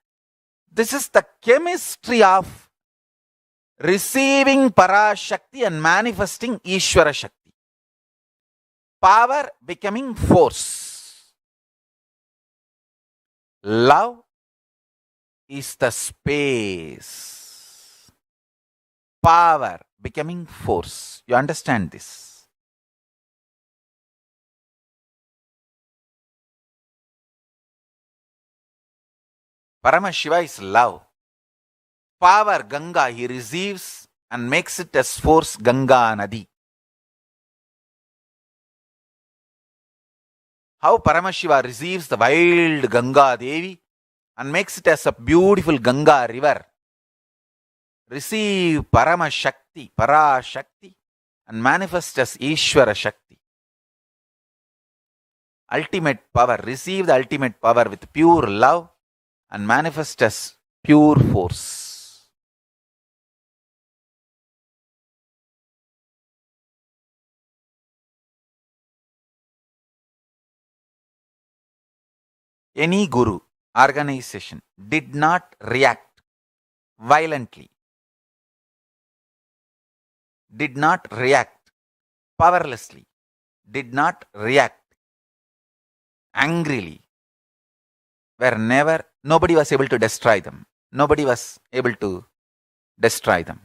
This is the chemistry of receiving Parashakti and manifesting Ishvara Shakti. Power becoming force. Love is the space. Power becoming force. You understand this? Paramashiva is love. Power Ganga he receives and makes it as force Ganga Nadi. How Paramashiva receives the wild Ganga Devi and makes it as a beautiful Ganga river. Receive Paramashakti, Parashakti, and manifest as Ishvara Shakti. Ultimate power. Receive the ultimate power with pure love and manifest as pure force. Any guru, organization did not react violently, did not react powerlessly, did not react angrily, nobody was able to destroy them. Nobody was able to destroy them.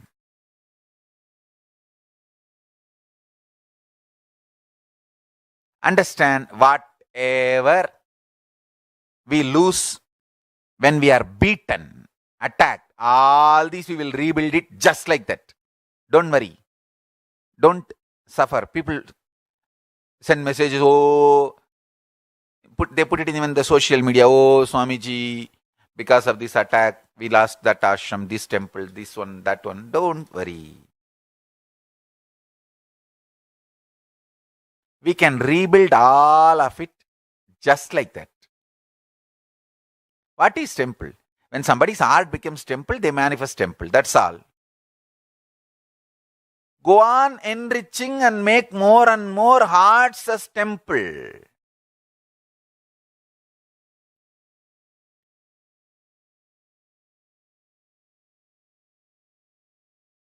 Understand, whatever we lose when we are beaten, attacked, all these we will rebuild it just like that. Don't worry. Don't suffer. People send messages, they put it in even the social media, Swamiji, because of this attack, we lost that ashram, this temple, this one, that one. Don't worry. We can rebuild all of it just like that. What is temple? When somebody's art becomes temple, they manifest temple. That's all. Go on enriching and make more and more hearts as temple.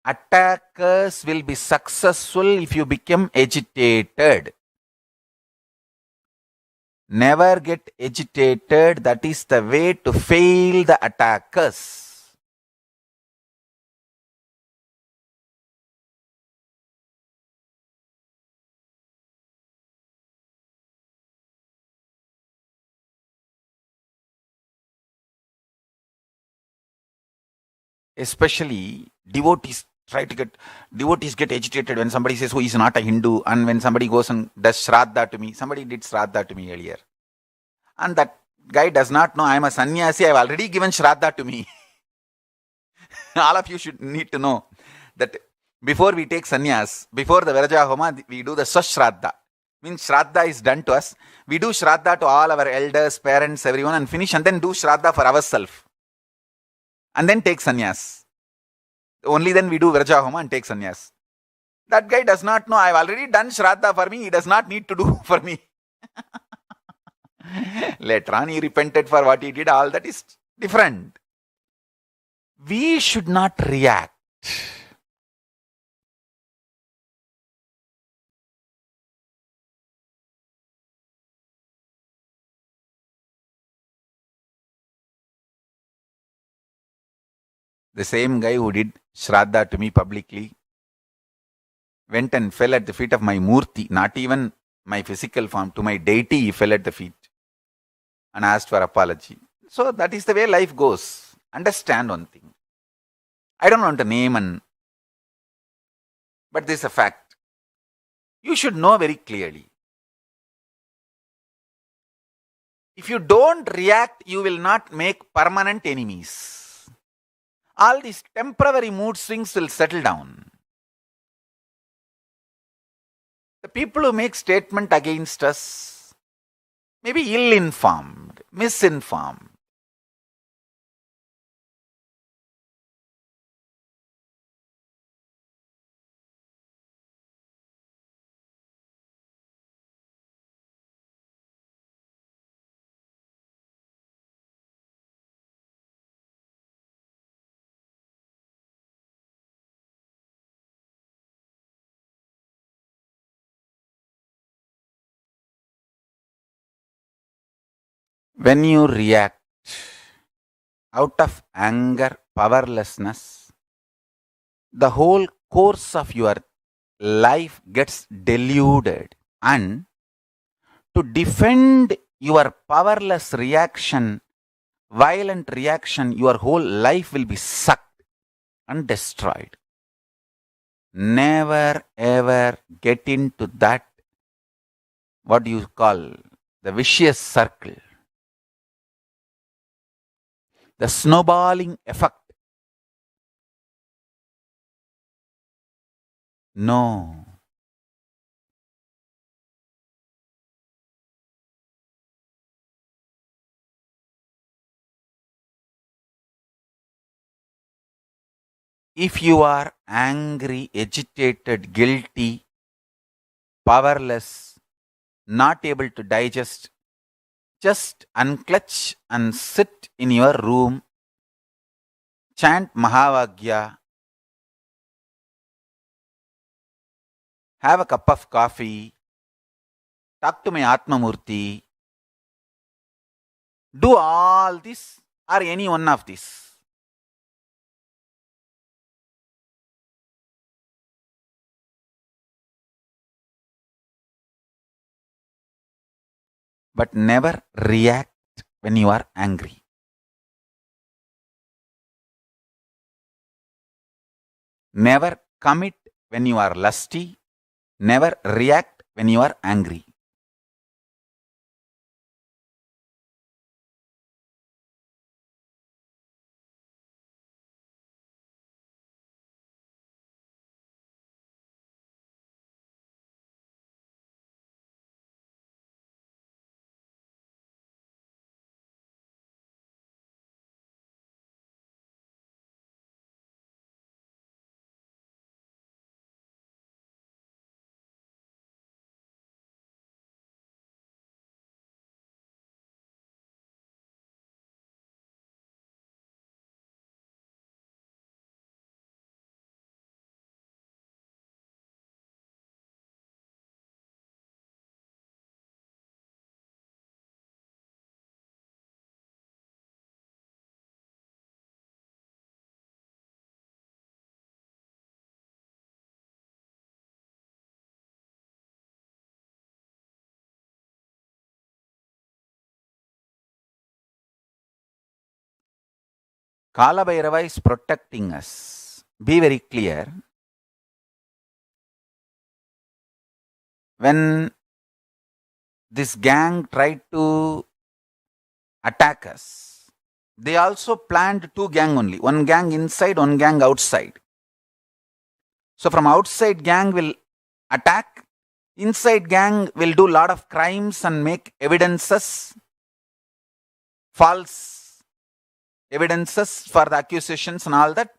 Attackers will be successful if you become agitated. Never get agitated. That is the way to fail the attackers. Especially devotees get agitated when somebody says, he's not a Hindu, and when somebody goes and does Shraddha to me. Somebody did Shraddha to me earlier. And that guy does not know I am a sannyasi. I have already given Shraddha to me. All of you should need to know that before we take sannyas, before the Viraja Homa, we do the Swashraddha. Means Shraddha is done to us. We do Shraddha to all our elders, parents, everyone, and finish, and then do Shraddha for ourselves. And then take sannyas. Only then we do Viraja Homa and take sannyas. That guy does not know I have already done Shraddha for me. He does not need to do for me. Later on, he repented for what he did. All that is different. We should not react. The same guy who did Shraddha to me publicly went and fell at the feet of my Murti, not even my physical form, to my deity he fell at the feet and asked for apology. So that is the way life goes. Understand one thing. I don't want to name but this is a fact. You should know very clearly. If you don't react, you will not make permanent enemies. All these temporary mood swings will settle down. The people who make statement against us may be ill-informed, misinformed. When you react out of anger, powerlessness, the whole course of your life gets diluted. And to defend your powerless reaction, violent reaction, your whole life will be sucked and destroyed. Never ever get into that, what you call, the vicious circle, the snowballing effect. No. If you are angry, agitated, guilty, powerless, not able to digest, just unclutch and sit in your room, chant Mahavagya, have a cup of coffee, talk to my Atmamurti, do all this or any one of this. But never react when you are angry. Never commit when you are lusty. Never react when you are angry. Kala Bhairava is protecting us. Be very clear. When this gang tried to attack us, they also planned two gang only. One gang inside, one gang outside. So from outside gang will attack. Inside gang will do lot of crimes and make evidences, false evidences for the accusations and all that.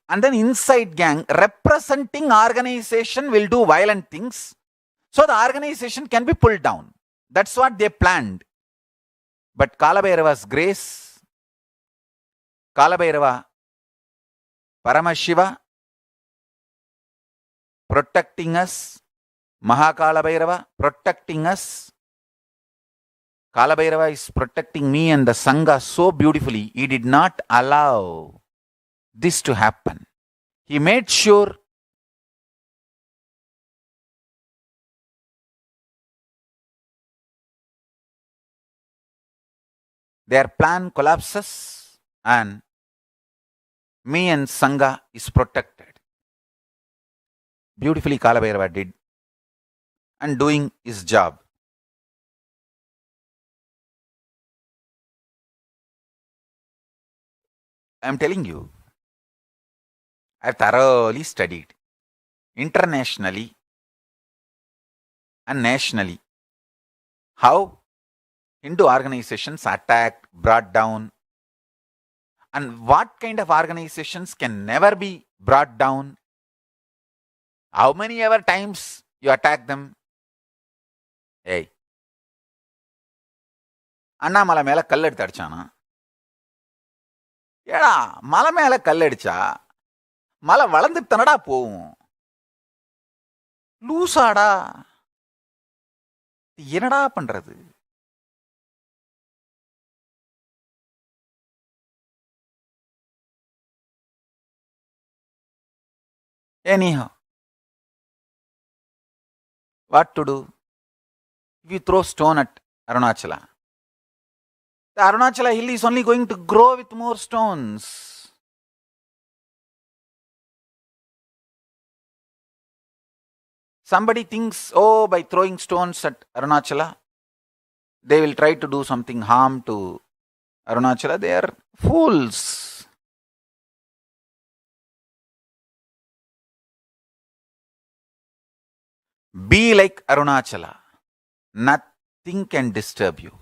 And then inside gang representing organization will do violent things. So the organization can be pulled down. That's what they planned. But Kala Bhairava's grace, Kala Bhairava, Paramashiva, protecting us, Mahakala Bhairava protecting us. Kala Bhairava is protecting me and the Sangha so beautifully. He did not allow this to happen. He made sure their plan collapses and me and Sangha is protected. Beautifully Kala Bhairava did and doing his job. I am telling you, I have thoroughly studied internationally and nationally how Hindu organizations attacked, brought down, and what kind of organizations can never be brought down. How many ever times you attack them? Hey, Annamalai மேல கல் எடுத்து அடிச்சானா? ஏடா மலை மேல கல் அடிச்சா மலை வளர்ந்துட்டு தானடா போகும். லூசாடா, என்னடா பண்றது? Anyhow, what to do? If you throw stone at Arunachala, the Arunachala hill is only going to grow with more stones. Somebody thinks, oh, by throwing stones at Arunachala, they will try to do something harm to Arunachala. They are fools. Be like Arunachala. Nothing can disturb you.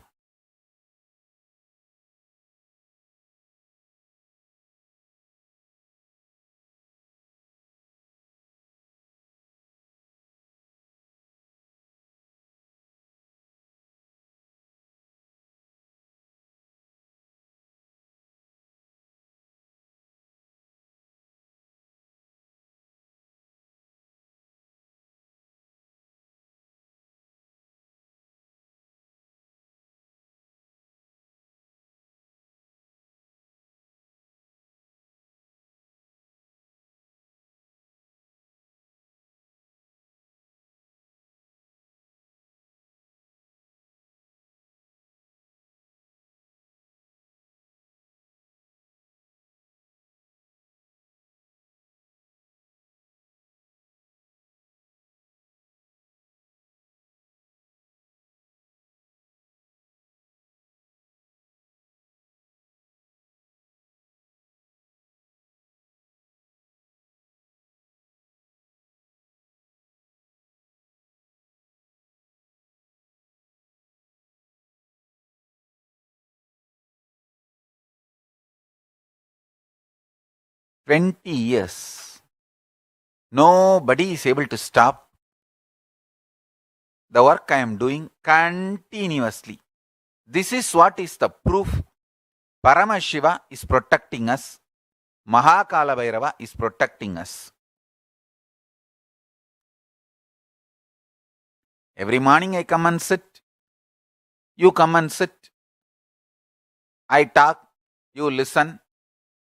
"20 years. Nobody is able to stop the work I am doing continuously. This is what is the proof. Paramashiva is protecting us. Mahakala Bhairava is protecting us. Every morning I come and sit. You come and sit. I talk. You listen.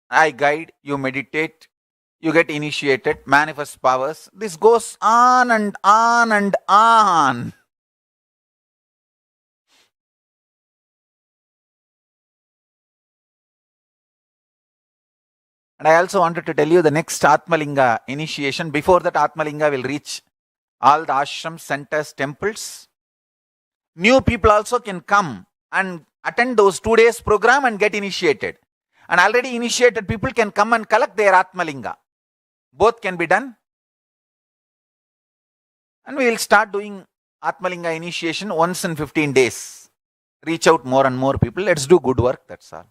I guide. You meditate. You get initiated. Manifest powers. This goes on and on and on. And I also wanted to tell you the next Atmalinga initiation. Before that, Atmalinga will reach all the ashrams, centers, temples. New people also can come and attend those 2 days program and get initiated. And already initiated people can come and collect their Atmalinga. Both can be done. And we will start doing Atmalinga initiation once in 15 days. Reach out more and more people. Let's do good work. That's all.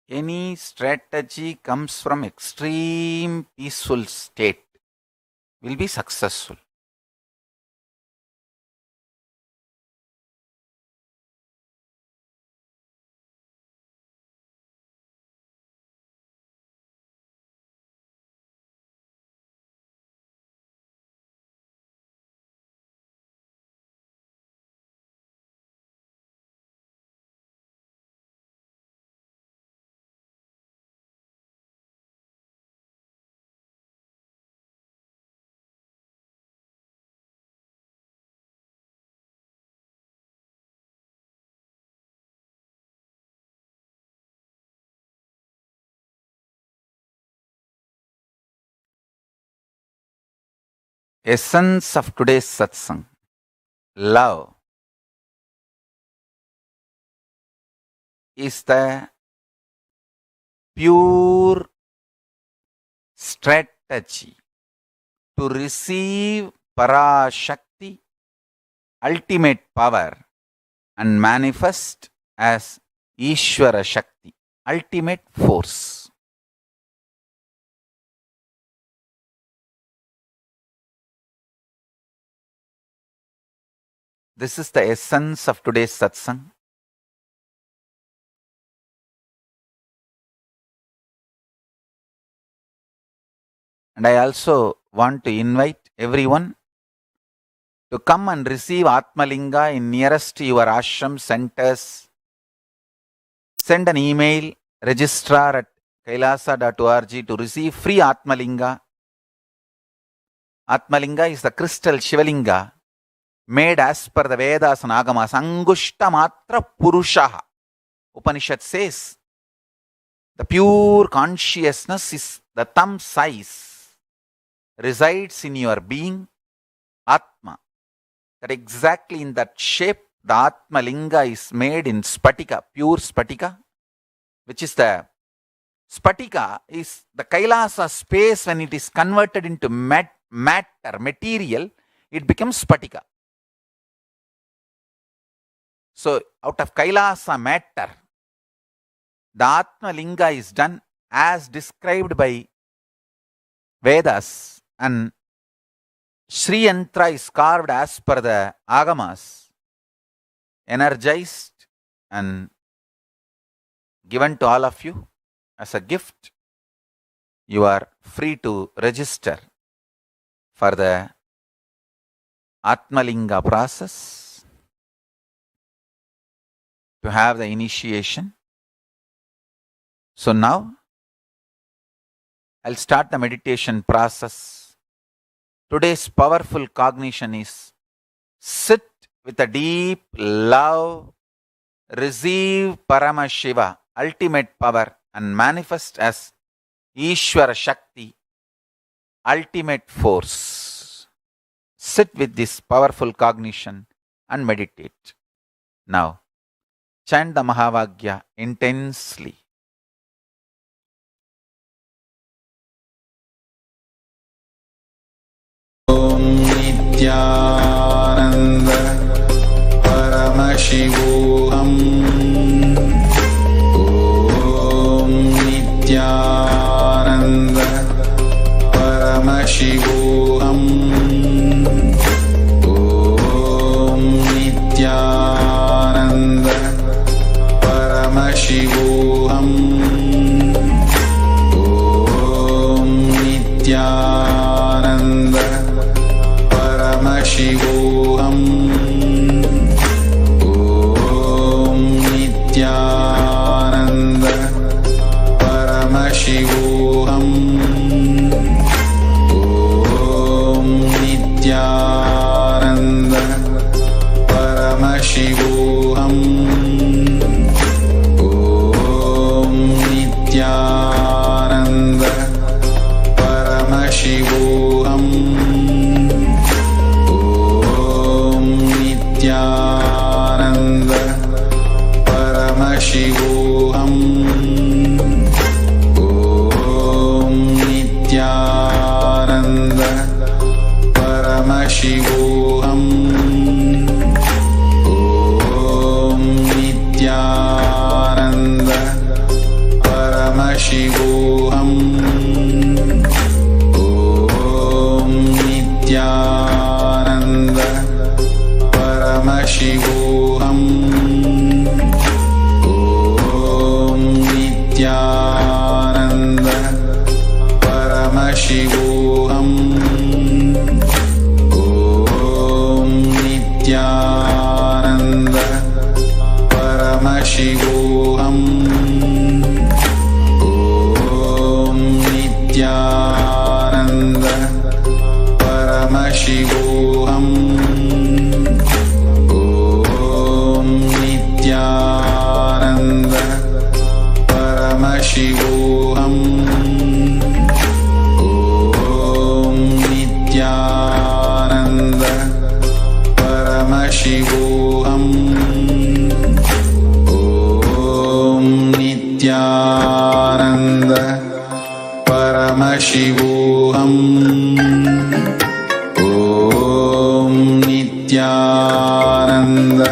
Any strategy comes from extreme peaceful state will be successful. Essence of today's satsang. Love is the pure strategy to receive Parashakti, ultimate power, and manifest as Ishvara Shakti, ultimate force. This is the essence of today's satsang. And I also want to invite everyone to come and receive Atmalinga in nearest to your ashram centers. Send an email, registrar at kailasa.org to receive free Atmalinga. Atmalinga is the crystal Shivalinga made as per the Vedas and Agamas. Angushta matra purushaha. Upanishad says the pure consciousness is the thumb size, resides in your being, Atma. That exactly in that shape, the Atma Linga is made in Spatika, pure Spatika, which is the Spatika is the Kailasa space. When it is converted into matter, material, it becomes Spatika. So, out of Kailasa matter, the Atma Linga is done as described by Vedas, and Sri Yantra is carved as per the Agamas, energized and given to all of you as a gift. You are free to register for the Atmalinga process, to have the initiation. So now I'll start the meditation process. Today's powerful cognition is sit with a deep love, receive Paramashiva, ultimate power, and manifest as Ishvara Shakti, ultimate force. Sit with this powerful cognition and meditate. Now, chant the Mahavagya intensely. Niithyananda Paramashivoham. Om Niithyananda Paramashivoham. Om Niithyananda Paramashivoham. Om Niithyananda Paramashivoham. Om Niithyananda Paramashivoham. Om Niithyananda Paramashivoham. Om Niithyananda Paramashivoham. Niithyananda Paramashivoham. Om Niithyananda Paramashivoham. Om Niithyananda Paramashivoham. Om Niithyananda Paramashivoham. Om Niithyananda Paramashivoham. Om Niithyananda Paramashivoham. Om Niithyananda Paramashivoham. Om Niithyananda Paramashivoham. Om Niithyananda Paramashivoham. Om Niithyananda Paramashivoham. Om Niithyananda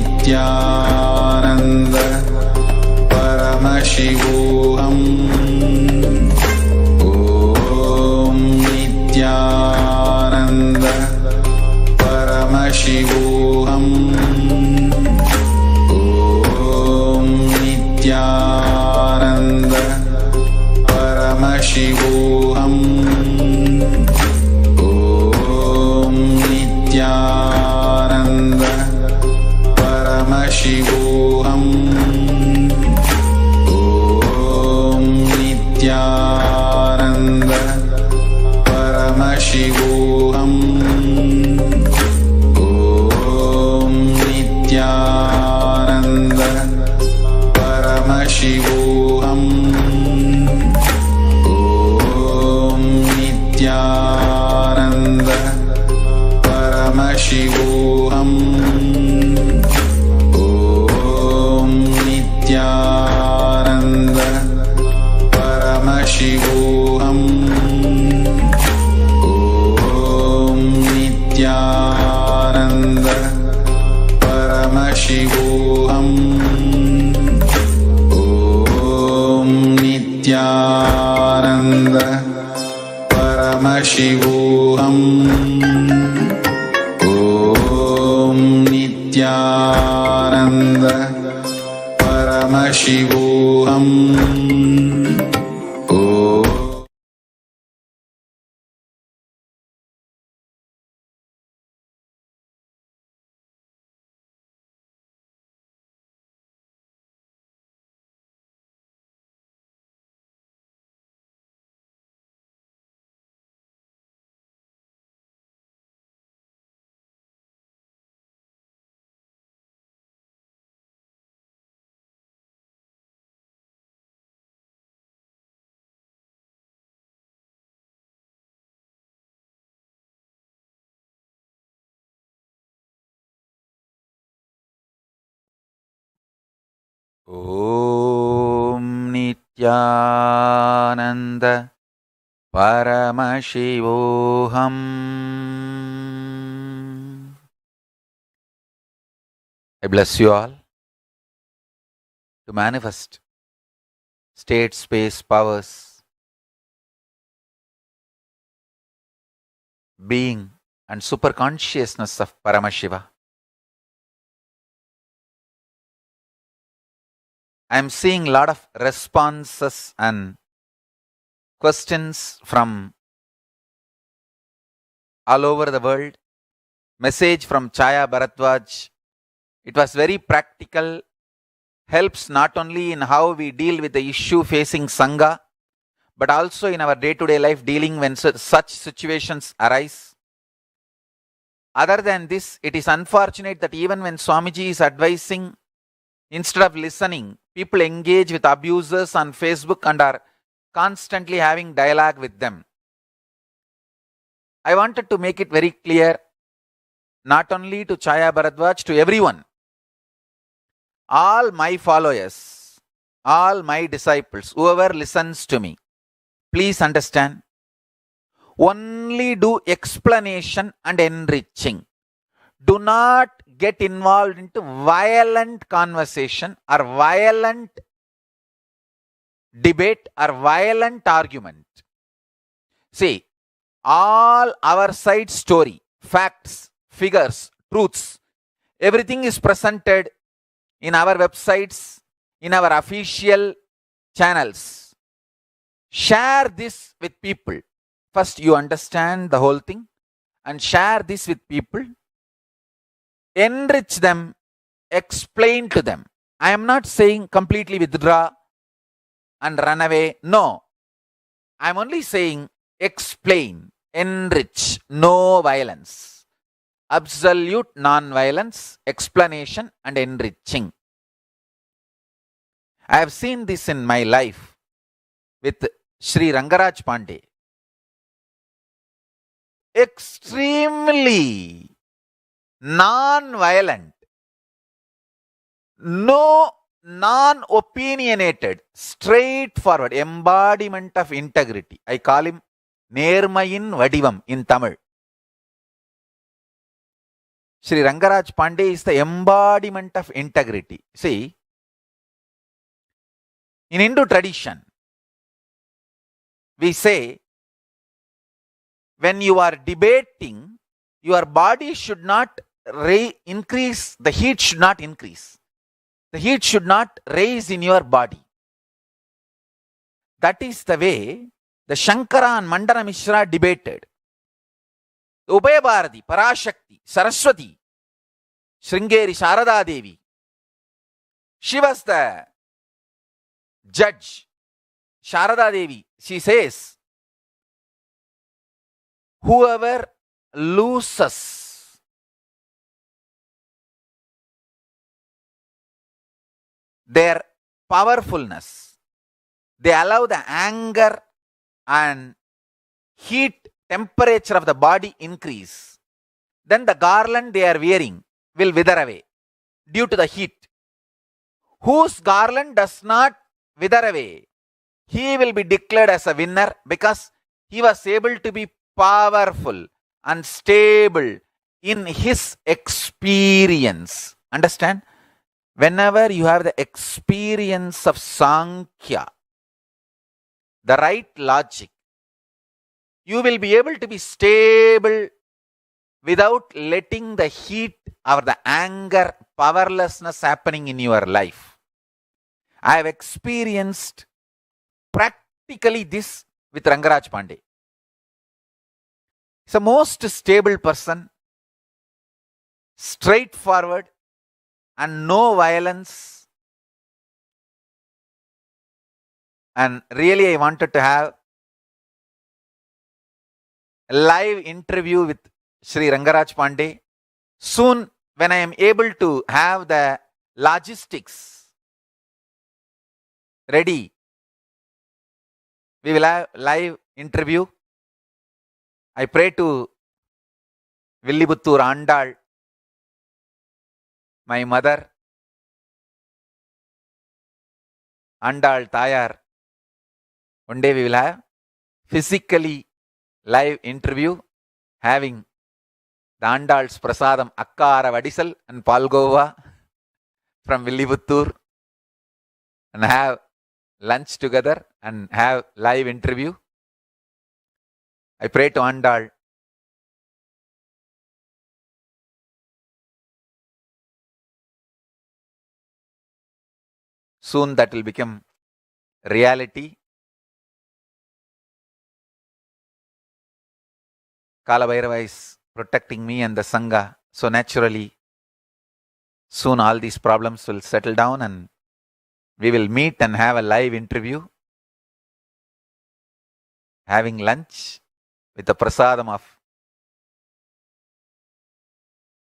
Paramashivoham. Om Niithyananda Paramashivoham. Om Niithyananda Paramashivoham. Om Niithyananda Paramashivoham. Om Niithyananda Paramashivoham. Om Niithyananda Paramashivoham. Om Niithyananda Paramashivoham. I bless you all to manifest state, space, powers, being and superconsciousness of Paramashiva. I am seeing a lot of responses and questions from all over the world. Message from Chaya Bharadwaj. It was very practical, helps not only in how we deal with the issue facing Sangha, but also in our day-to-day life dealing when such situations arise. Other than this, it is unfortunate that even when Swamiji is advising, instead of listening, people engage with abusers on Facebook and are constantly having dialogue with them. I wanted to make it very clear, not only to Chaya Bharadwaj, to everyone. All my followers, all my disciples, whoever listens to me, please understand, only do explanation and enriching. Do not get involved into violent conversation or violent debate or violent argument. See, all our side story, facts, figures, truths, everything is presented in our websites, in our official channels. Share this with people. First, you understand the whole thing and share this with people. Enrich them, explain to them. I am not saying completely withdraw and run away. No. I am only saying explain, enrich, no violence. Absolute non-violence, explanation and enriching. I have seen this in my life with Sri Rangaraj Pandey. Extremely non-violent, no non-opinionated, straightforward, embodiment of integrity. I call him Nermayin Vadivam in Tamil. Sri Rangaraj Pandey is the embodiment of integrity. See, in Hindu tradition, we say, when you are debating, your body should not increase, the heat should not increase. The heat should not rise in your body. That is the way the Shankara and Mandana Mishra debated. Ubaya Bharati, Parashakti, Saraswati, Sringeri Sharada Devi. She was the judge. Sharada Devi, she says, whoever loses their powerfulness, they allow the anger and heat temperature of the body increase, then the garland they are wearing will wither away due to the heat. Whose garland does not wither away, he will be declared as a winner because he was able to be powerful and stable in his experience. Understand? Whenever you have the experience of Sankhya, the right logic, you will be able to be stable without letting the heat or the anger, powerlessness happening in your life. I have experienced practically this with Rangaraj Pandey. He's a most stable person, straightforward, and no violence. And really, I wanted to have a live interview with Sri Rangaraj Pandey. Soon, when I am able to have the logistics ready, we will have live interview. I pray to Villibuttur Andal, my mother, Andal Tayar. One day we will have physically live interview having the Andal's Prasadam Akkara Vadisal and Palgova from Villibuttur and have lunch together and have live interview. I pray to Andal. Soon that will become reality. Kalabhairava is protecting me and the Sangha. So naturally, soon all these problems will settle down and we will meet and have a live interview, having lunch with the prasadam of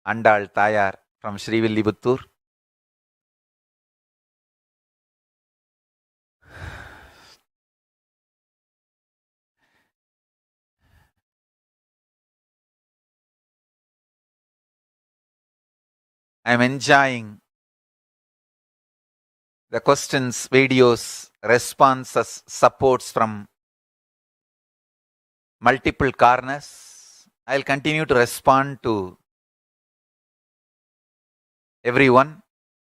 Andal Tayar from Sri Villibuttur. I am enjoying the questions, videos, responses, supports from multiple corners. I will continue to respond to everyone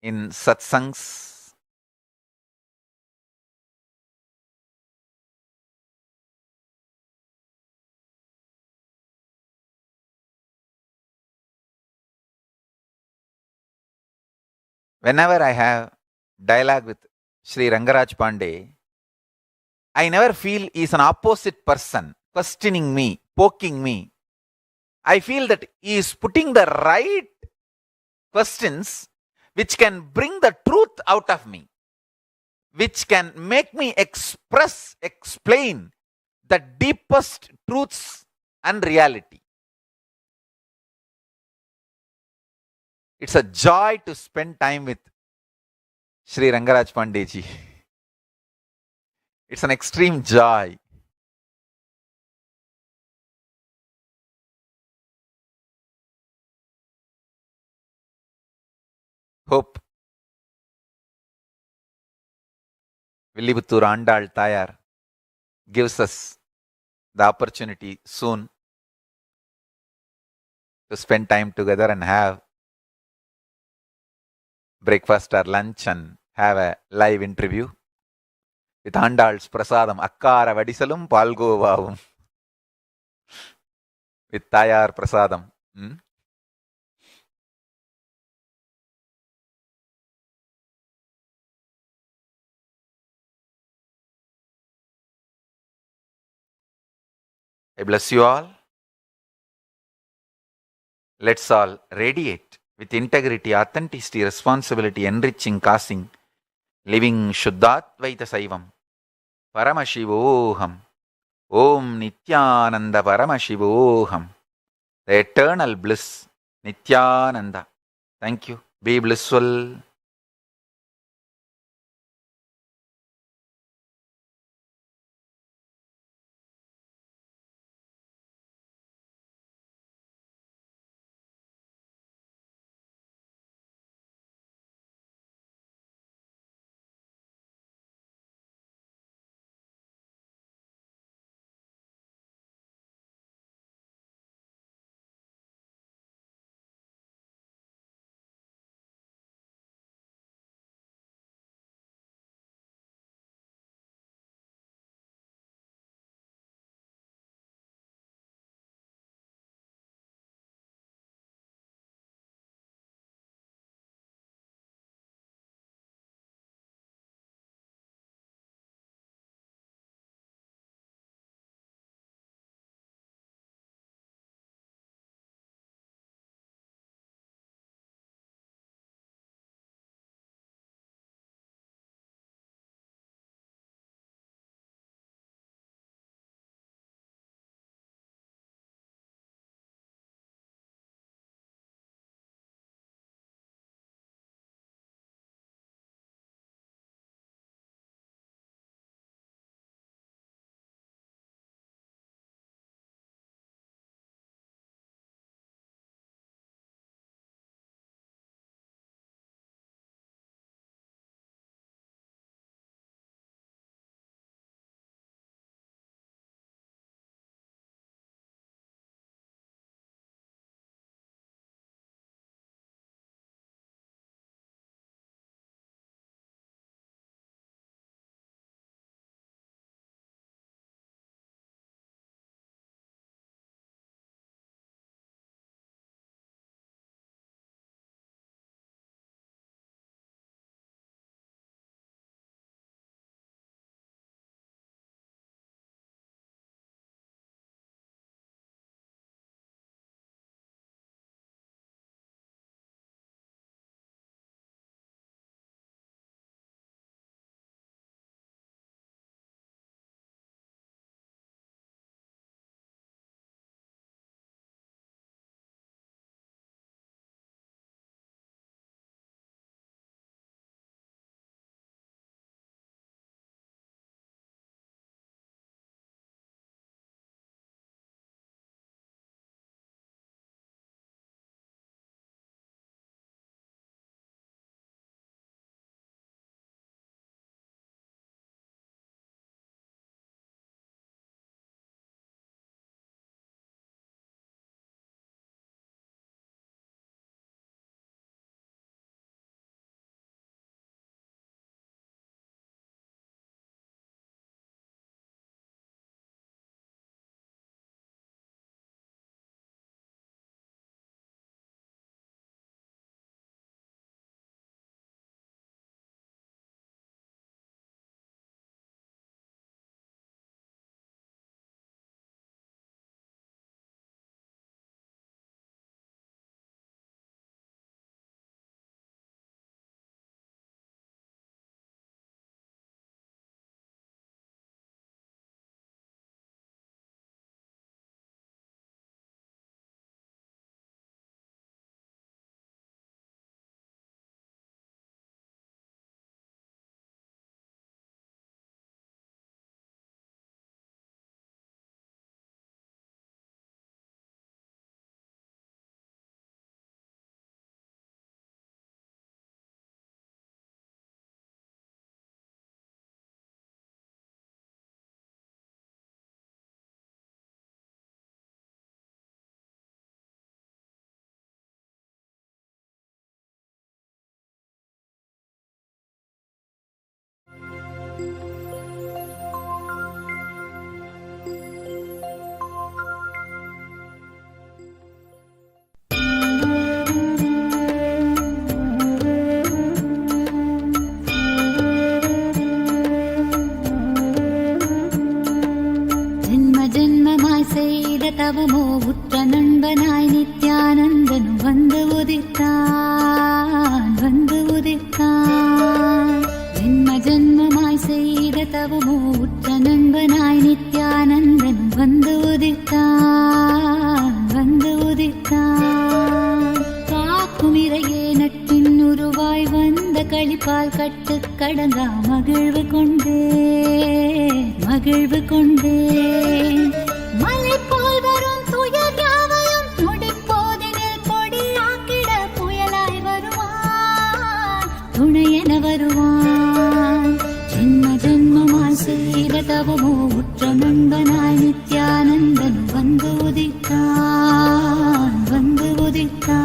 in satsangs. Whenever I have dialogue with Sri Rangaraj Pandey, I never feel he is an opposite person, questioning me, poking me. I feel that he is putting the right questions which can bring the truth out of me, which can make me explain the deepest truths and reality. It's a joy to spend time with Sri Rangaraj Pandey ji. It's an extreme joy. Hope Villibuttur Andal Tayar gives us the opportunity soon to spend time together and have breakfast or lunch and have a live interview with Andal's Prasadam Akkara Vadisalum Palgovavum with Tayar Prasadam. I bless you all. Let's all radiate with integrity, authenticity, responsibility, enriching, causing, living Shuddhatvaita Saivam. Paramashivoham. Om Niithyananda Paramashivoham. The eternal bliss. Niithyananda. Thank you. Be blissful. தவமோ உற்ற நண்பனாய் நித்யானந்தன் வந்து உதித்தான் வந்து உதித்தான். காக்கும் இறையே நட்பின் உருவாய் வந்த களிப்பால் கட்டு கடங்கா மகிழ்வு கொண்டே மகிழ்வு கொண்டே. மலை போல் வரும் துயர் யாவையும் நொடிப்போதினில் பொடியாக்கிட புயலாய் வருவான் துணையென வருவான். ஜென்ம ஜென்மமாய் செய்த தவமோ உற்ற நண்பனாய் நித்யானந்தன் வந்து உதித்தான் வந்து உதித்தான்.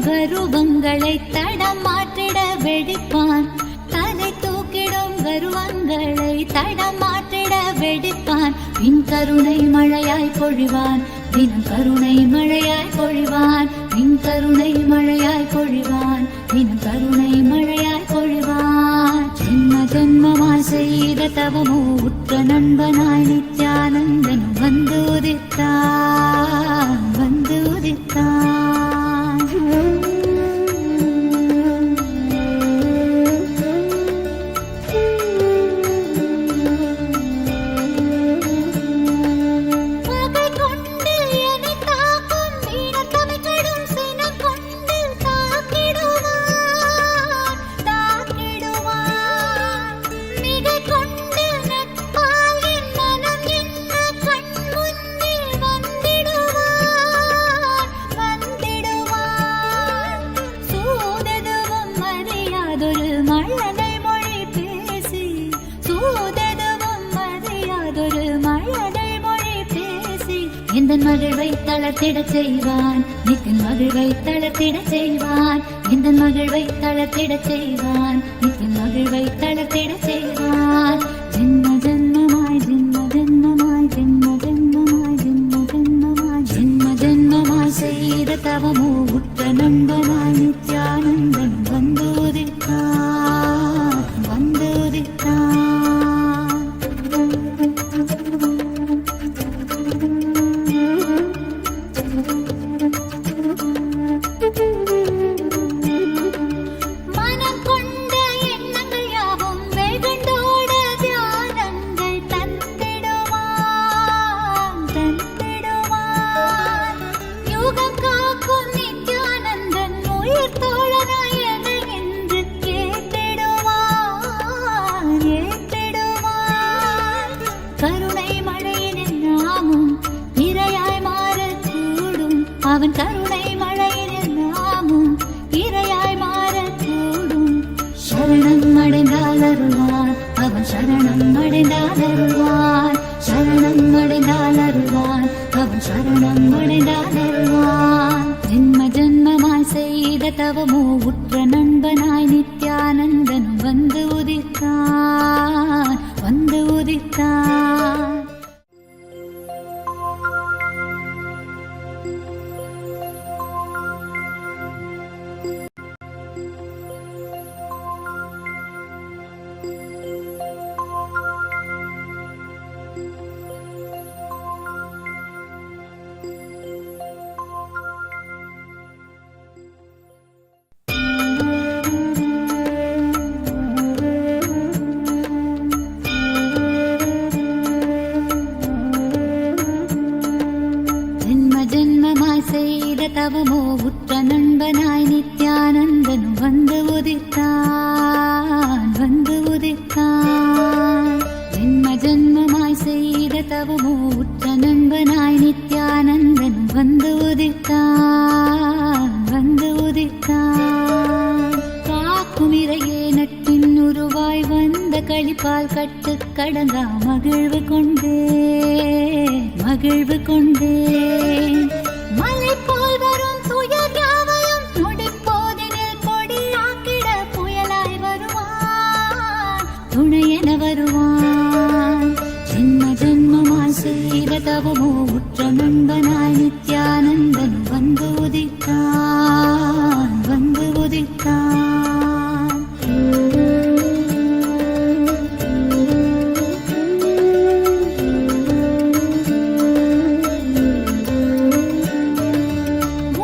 கருவங்களை தடம் மாற்றிட வெடிப்பான். தலை தூக்கிடும் கருவங்களை தடம் மாற்றிட வெடிப்பான். பின் கருணை மழையாய் பொழிவான் தினம் கருணை மழையாய் பொழிவான். பின் கருணை மழையாய் பொழிவான் தினம் கருணை மழையாய் பொழிவான். ஜென்ம ஜென்மமாய் செய்த தவமோ உற்ற நண்பனாய் நித்யானந்தன் வந்து உதித்தான் வந்து உதித்தான். எந்தன் மகிழ்வை தளர்த்திட செய்வான் நித்தின் மகிழ்வை தளர்த்திட செய்வான். எந்தன் மகிழ்வை தளர்த்திட செய்வான் நித்தின் மகிழ்வை தளர்த்திட செய்வான். ஜென்ம ஜென்மமாய் ஜென்ம ஜென்மமாய் ஜென்ம ஜென்மமாய் ஜென்ம ஜென்மமாய் ஜென்ம ஜென்மமாய் செய்த தவமோ உற்ற நண்பனாய் நித்யானந்தன் வந்து உதித்தான் வந்து உதித்தான். அவன் கருணை மழையில் நாமும் இரையாய் மாறக்கூடும். சரணம் அடைந்தால் அருள்வான் அவன் சரணம் அடைந்தால் அருள்வான். சரணம் அடைந்தால் அருள்வான் அவன் சரணம் அடைந்தால் அருள்வான். ஜென்ம ஜென்மமாய் செய்த தவமோ உற்ற நண்பனாய் நித்யானந்தன் வந்து உதித்தான் வந்து உதித்தான். செய்த தவமோ உற்ற நண்பனாய் நித்யானந்தன் வந்து உதித்தான் வந்து உதித்தான். ஜென்ம ஜென்மமாய் செய்த தவமோ உற்ற நண்பனாய் நித்யானந்தன் வந்து உதித்தான் வந்து உதித்தான். காக்கும் இறையே நட்பின் உருவாய் வந்த களிப்பால் கட்டு கடங்கா மகிழ்வு கொண்டே மகிழ்வு கொண்டே. மலை போல் வரும் துயர் யாவையும் நொடிப்போதினில் பொடியாக்கிட புயலாய் வருவான் உதித்தான்.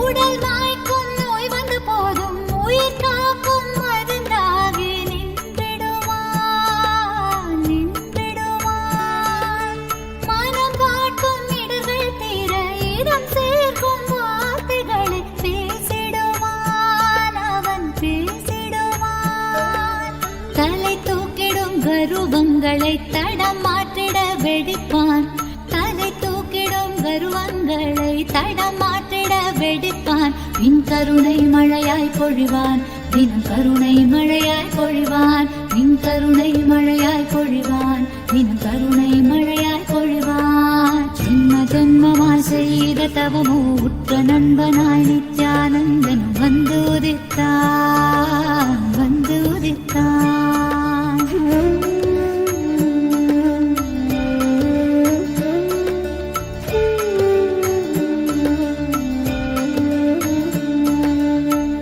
உடல் மாய்க்கும் நோய் வந்த போதும் உயிர் காக்கும் மருந்தாகி நின்றிடுவான், நின்றிடுவான். மனம் காட்டும் இடர்கள் தீர இதம் சேர்க்கும் வார்த்தைகளை பேசிடுவான், அவன் பேசிடுவான். தலை தூக்கிடும் கருவங்களை தடம் மாற்றிட வெடிப்பான், தலை தூக்கிடும் கருவங்களை தடம் மாற்றிட வெடிப்பான். பின் கருணை மழையாய் பொழிவான், தினம் கருணை மழையாய் பொழிவான். பின் கருணை மழையாய் பொழிவான், தினம் கருணை மழையாய் பொழிவான். ஜென்ம ஜென்மமாய் செய்த தவமோ உற்ற நண்பனாய் நித்யானந்தன் வந்து உதித்தான், வந்து உதித்தான்.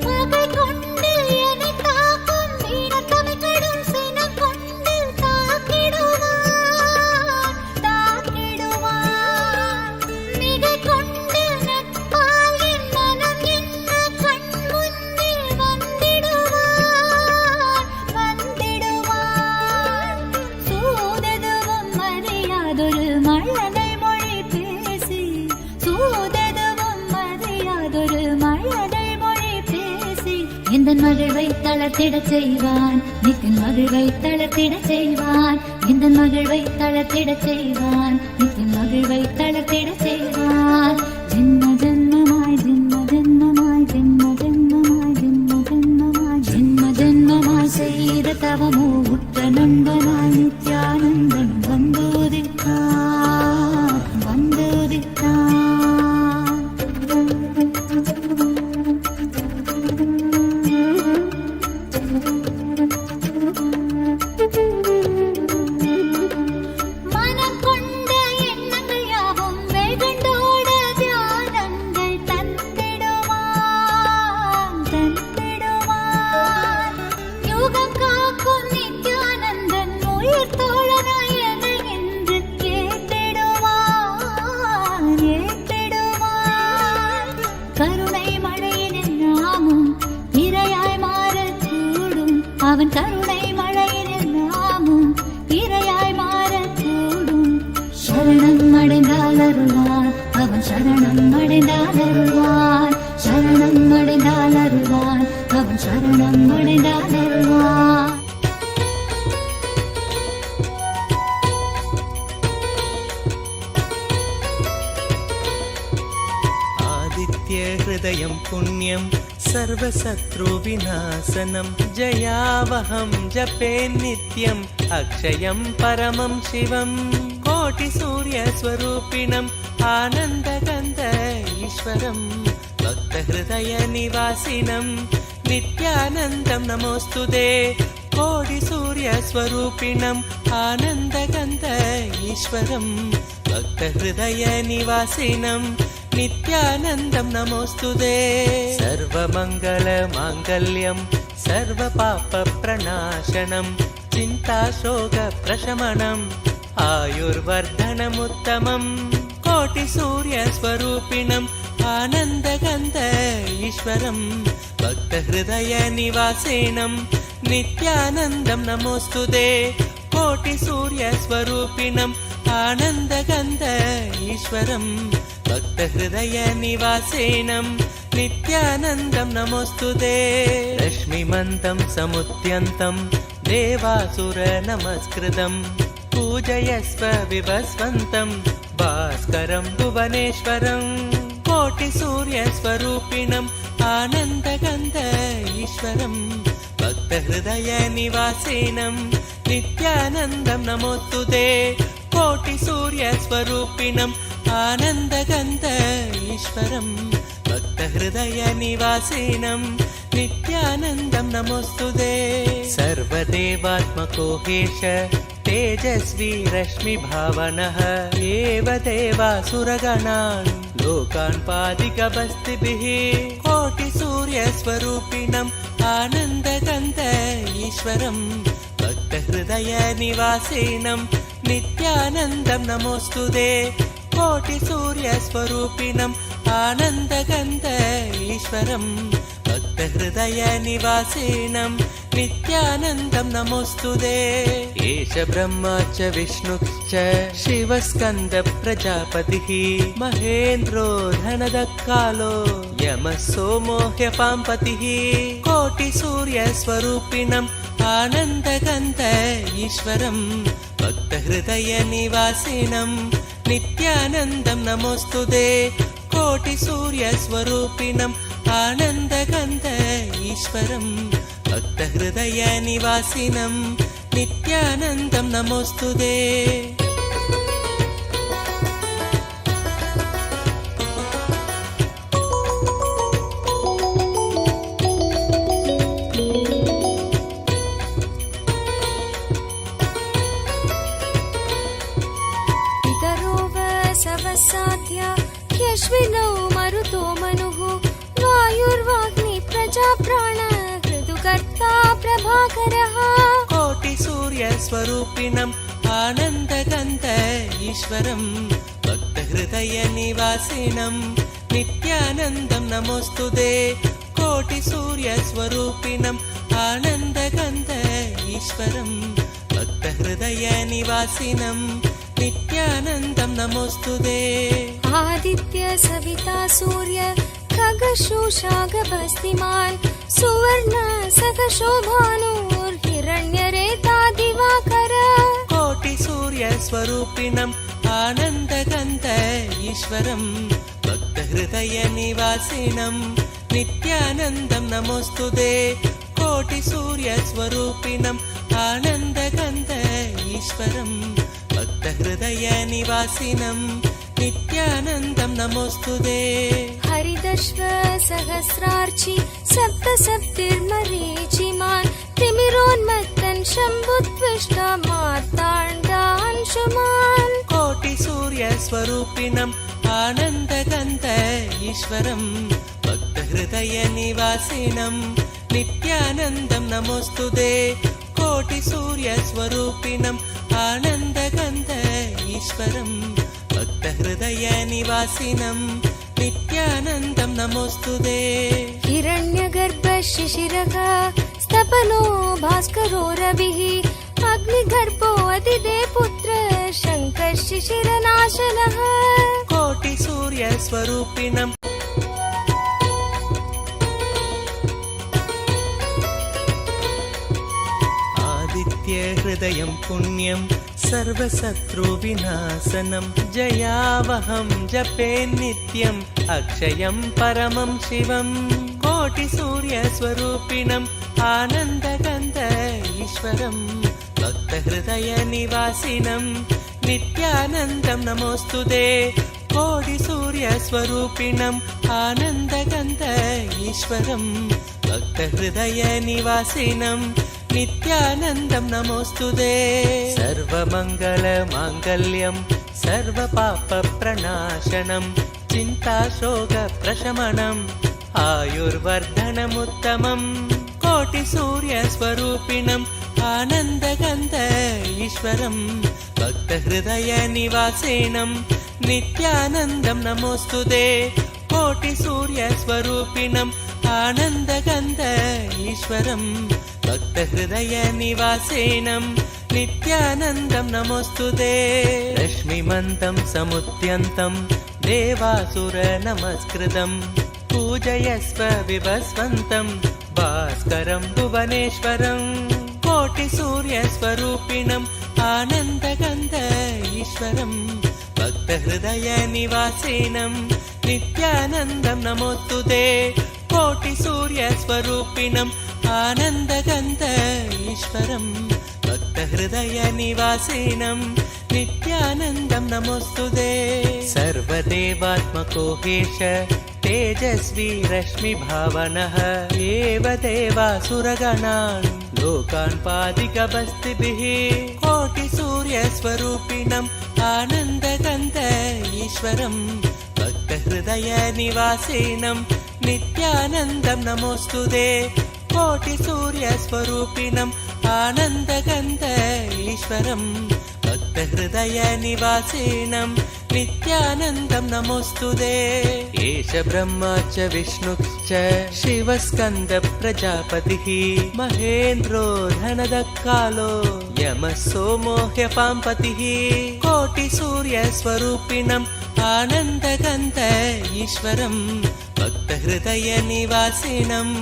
பகை கொண்டு என்னை தாக்கும் வீணத்தமை கடும் சினம் கொண்டு தாக்கிடுவான், தாக்கிடுவான். மிகை கொண்டு நட்பால் என் மனம் என்ன கண் முன்னே வந்திடுவான், வந்திடுவான். சூததுவும் அறியாதொரு மழலை மொழி பேசி, சூததுவும் அறியாதொரு மழலை மொழி பேசி எந்தன் மகிழ்வை தளர்த்திடச் செய்வான், நித்தின் மகிழ்வை தளர்த்திடச் செய்வான். எந்தன் மகிழ்வை தளர்த்திடச் செய்வான், நித்தின் மகிழ்வை தளர்த்திடச் செய்வான். ஜென்ம ஜென்மமாய் ஜென்ம ஜென்மமாய் ஜென்ம ஜென்மமாய் ஜென்ம ஜென்மமாய் ஜென்ம ஜென்மமாய் செய்த தவமோ உற்ற நண்பனாய் நித்யானந்தன் வந்து உதித்தான், வந்து உதித்தான். மனம் கொண்ட எண்ணங்கள் யாவும் வெகுண்டோட தியானங்கள் தந்திடுவான், தந்திடுவான். யுகம் காக்கும் நித்யானந்தன் உயிர் தோழனாய் என்னை என்று ஏற்றிடுவான், ஏற்றிடுவான். கருணை மழையின் நாமும் இரையாய் மாறக்கூடும், அவன் கருணை மழையின் நாமும் இரையாய் மாறக்கூடும். சரணம் அடைந்தால் அருள்வான், அவன் சரணம் அடைந்தால் அருள்வான். சரணம் அடைந்தால் அருள்வான், அவன் சரணம் அடைந்தால் அருள்வான். आदित्य हृदयं पुण्यं सर्वशत्रुविनाशनं जयावहं जपे नित्यम् अक्षयं परमं शिवं कोटिसूर्यस्वरूपिणम् आनन्दगन्ध ईश्वरं भक्तहृदयनिवासिनं नित्यानन्दं नमोऽस्तुते. कोटिसूर्यस्वरूपिणम् आनन्दगन्ध ईश्वरं भक्तहृदयनिवासिनं नित्यानन्दं नमोऽस्तुते. सर्वमङ्गलमाङ्गल्यं सर्वपापप्रणाशनं चिन्ताशोकप्रशमनम् आयुर्वर्धनमुत्तमम् कोटिसूर्यस्वरूपिणम् आनन्दगन्ध ईश्वरं भक्तहृदयनिवासिनं नित्यानन्दं नमोऽस्तुते. कोटिसूर्यस्वरूपिणम् आनन्दगन्ध ईश्वरं भक्तहृदयनिवासिनं नित्यानन्दं नमोऽस्तुते. रश्मिमन्तं समुद्यन्तं देवासुरनमस्कृतं पूजयस्व विवस्वन्तं भास्करं भुवनेश्वरं कोटिसूर्यस्वरूपिणम् आनन्दगन्ध ईश्वरं भक्तहृदयनिवासिनं नित्यानन्दं नमोऽस्तुते. कोटिसूर्यस्वरूपिणम् आनन्दगन्ध ईश्वरं भक्तहृदयनिवासिनं नित्यानन्दं नमोऽस्तुते. सर्वदेवात्मको हेश तेजस्वी रश्मिभावनः एव देवासुरगणान् लोकान् पादिकवस्तिभिः कोटिसूर्यस्वरूपिणम् ईश्वरं भक्तहृदयनिवासिनं नित्यानन्दं नमोऽस्तुते कोटिसूर्यस्वरूपिणम् आनन्दगन्ध ईश्वरं भक्तहृदयनिवासिनं नित्यानन्दं नमोऽस्तुते एष ब्रह्मा च विष्णुश्च शिवस्कन्द प्रजापतिः महेन्द्रो धनदकालो यमः सोमो ह्यपाम्पतिः कोटिसूर्यस्वरूपिणम् आनन्दगन्ध ईश्वरं भक्तहृदयनिवासिनं नित्यानन्दं नमोऽस्तुते कोटिसूर्यस्वरूपिणम् आनन्दगन्ध ईश्वरं भक्तहृदयनिवासिनं नित्यानन्दं नमोऽस्तुते ह्यश्विनौ मरुतो मनुः वायुर्वाग्नि प्रजाप्राण ऋतुकर्ता प्रभाकरः कोटिसूर्यस्वरूपिणम् आनन्दगन्ध ईश्वरं भक्तहृदयनिवासिनं नित्यानन्दं नमोऽस्तुते कोटिसूर्यस्वरूपिणम् आनन्दगन्ध ईश्वरं भक्तहृदयनिवासिनं नित्यानन्दं नमोऽस्तुते आदित्य सविता सूर्य खगशोषागभस्तिमान् सुवर्ण सखशोभानुर्हिरण्यरेता दिवाकर कोटिसूर्यस्वरूपिणम् आनन्दगन्ध ईश्वरं भक्तहृदयनिवासिनं नित्यानन्दं नमोऽस्तुते कोटिसूर्यस्वरूपिणम् आनन्दगन्ध ईश्वरं भक्तहृदयनिवासिनं नित्यानन्दं नमोऽस्तुते हरिदश्व सहस्रार्चि सप्तसप्तिर्मरीचिमान् तिमिरोन्मत्तन् शम्भुत्विष्ट मार्ताण्डांशुमान् कोटिसूर्यस्वरूपिणम् आनन्दगन्ध ईश्वरं भक्तहृदयनिवासिनं नित्यानन्दं नमोऽस्तुते कोटिसूर्यस्वरूपिणम् आनन्दगन्ध ईश्वरं भक्तहृदयनिवासिनं नित्यानन्दं नमोऽस्तुते हिरण्यगर्भ शिशिरः स्तपनो भास्करो रविः अग्निगर्भो अदिते पुत्र शङ्कर शिशिरनाशनः कोटिसूर्यस्वरूपिणम् हृदयं पुण्यं सर्वशत्रुविनाशनं जयावहं जपे नित्यम् अक्षयं परमं शिवं कोटिसूर्यस्वरूपिणम् आनन्दगन्ध ईश्वरं भक्तहृदयनिवासिनं नित्यानन्दं नमोऽस्तुते कोटिसूर्यस्वरूपिणम् आनन्दगन्ध ईश्वरं भक्तहृदयनिवासिनं नित्यानन्दं नमोऽस्तुते सर्वमङ्गलमाङ्गल्यं सर्वपापप्रणाशनं चिन्ताशोकप्रशमनम् आयुर्वर्धनमुत्तमं कोटिसूर्यस्वरूपिणम् आनन्दगन्ध ईश्वरं भक्तहृदयनिवासिनं नित्यानन्दं नमोऽस्तुते कोटिसूर्यस्वरूपिणम् आनन्दगन्ध ईश्वरं भक्तहृदयनिवासिनं नित्यानन्दं नमोऽस्तुते रश्मिमन्तं समुद्यन्तं देवासुरनमस्कृतं पूजयस्व विभस्वन्तं भास्करं भुवनेश्वरं कोटिसूर्यस्वरूपिणम् आनन्दगन्ध ईश्वरं भक्तहृदयनिवासिनं नित्यानन्दं नमोऽस्तुते कोटिसूर्यस्वरूपिणम् आनन्दगन्ध ईश्वरं भक्तहृदयनिवासिनं नित्यानन्दं नमोऽस्तुते सर्वदेवात्मको हेश तेजस्वी रश्मिभावनः एव देवासुरगणान् लोकान् पादिकबस्तिभिः कोटिसूर्यस्वरूपिणम् आनन्दगन्ध ईश्वरं भक्तहृदयनिवासिनं नित्यानन्दं नमोऽस्तुते கோட்டி சூரிய ஸ்வரூபிணம் ஆனந்தகந்த ஈஸ்வரம் பக்த ஹிருதய நிவாசினம் நித்யானந்தம் நமோஸ்துதே. ஏஷ பிரம்மா ச விஷ்ணுச்ச சிவஸ்கந்த பிரஜாபதிः மகேந்திரோ தனதக்காலோ யமः சோமோ ஹ்யபாம்பதிः கோட்டி சூரிய ஸ்வரூபிணம் ஆனந்தகந்த ஈஸ்வரம் பக்த ஹிருதய நிவாசினம்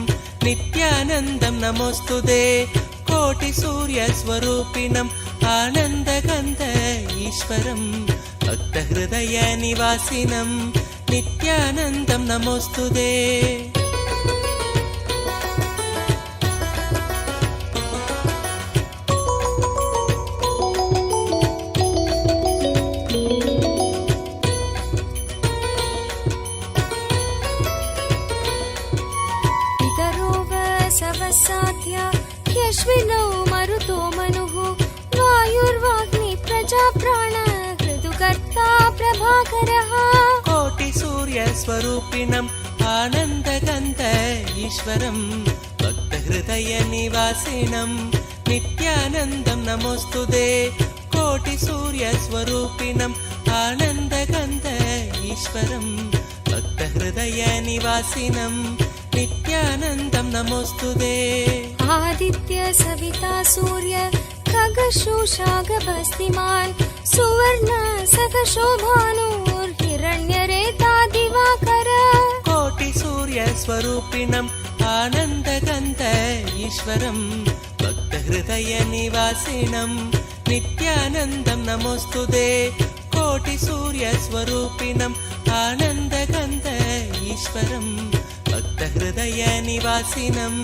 நித்யானந்தம் நமோஸ்துதே. கோட்டி சூரிய ஸ்வரூபிணம் ஆனந்தகந்த ஈஸ்வரம் பக்த ஹிருதய நிவாசினம் நித்யானந்தம் நமோஸ்துதே. यश्विनौ मरुतो मनुः वायुर्वाग्नि प्रजा प्राण ऋतुकर्ता प्रभाकरः कोटि सूर्य स्वरूपिणम् आनन्दगन्ध ईश्वरम् भक्त हृदय निवासिनम् नित्यानन्दं नमोस्तुते. कोटि सूर्य स्वरूपिणम् आनन्दगन्ध ईश्वरम् भक्त हृदय निवासिनम् नित्यानन्दं नमोस्तुते. आदित्य सविता सूर्य खगशोषागभस्तिमान् सुवर्ण सखशोभानुर्हिरण्यरेता दिवाकर कोटि सूर्य स्वरूपिणम् आनन्दगन्ध ईश्वरम् भक्त हृदय निवासिनम् नित्यानन्दं नमोस्तुते. कोटि सूर्य स्वरूपिणम् आनन्दगन्ध ईश्वरम् भक्त हृदय निवासिनम्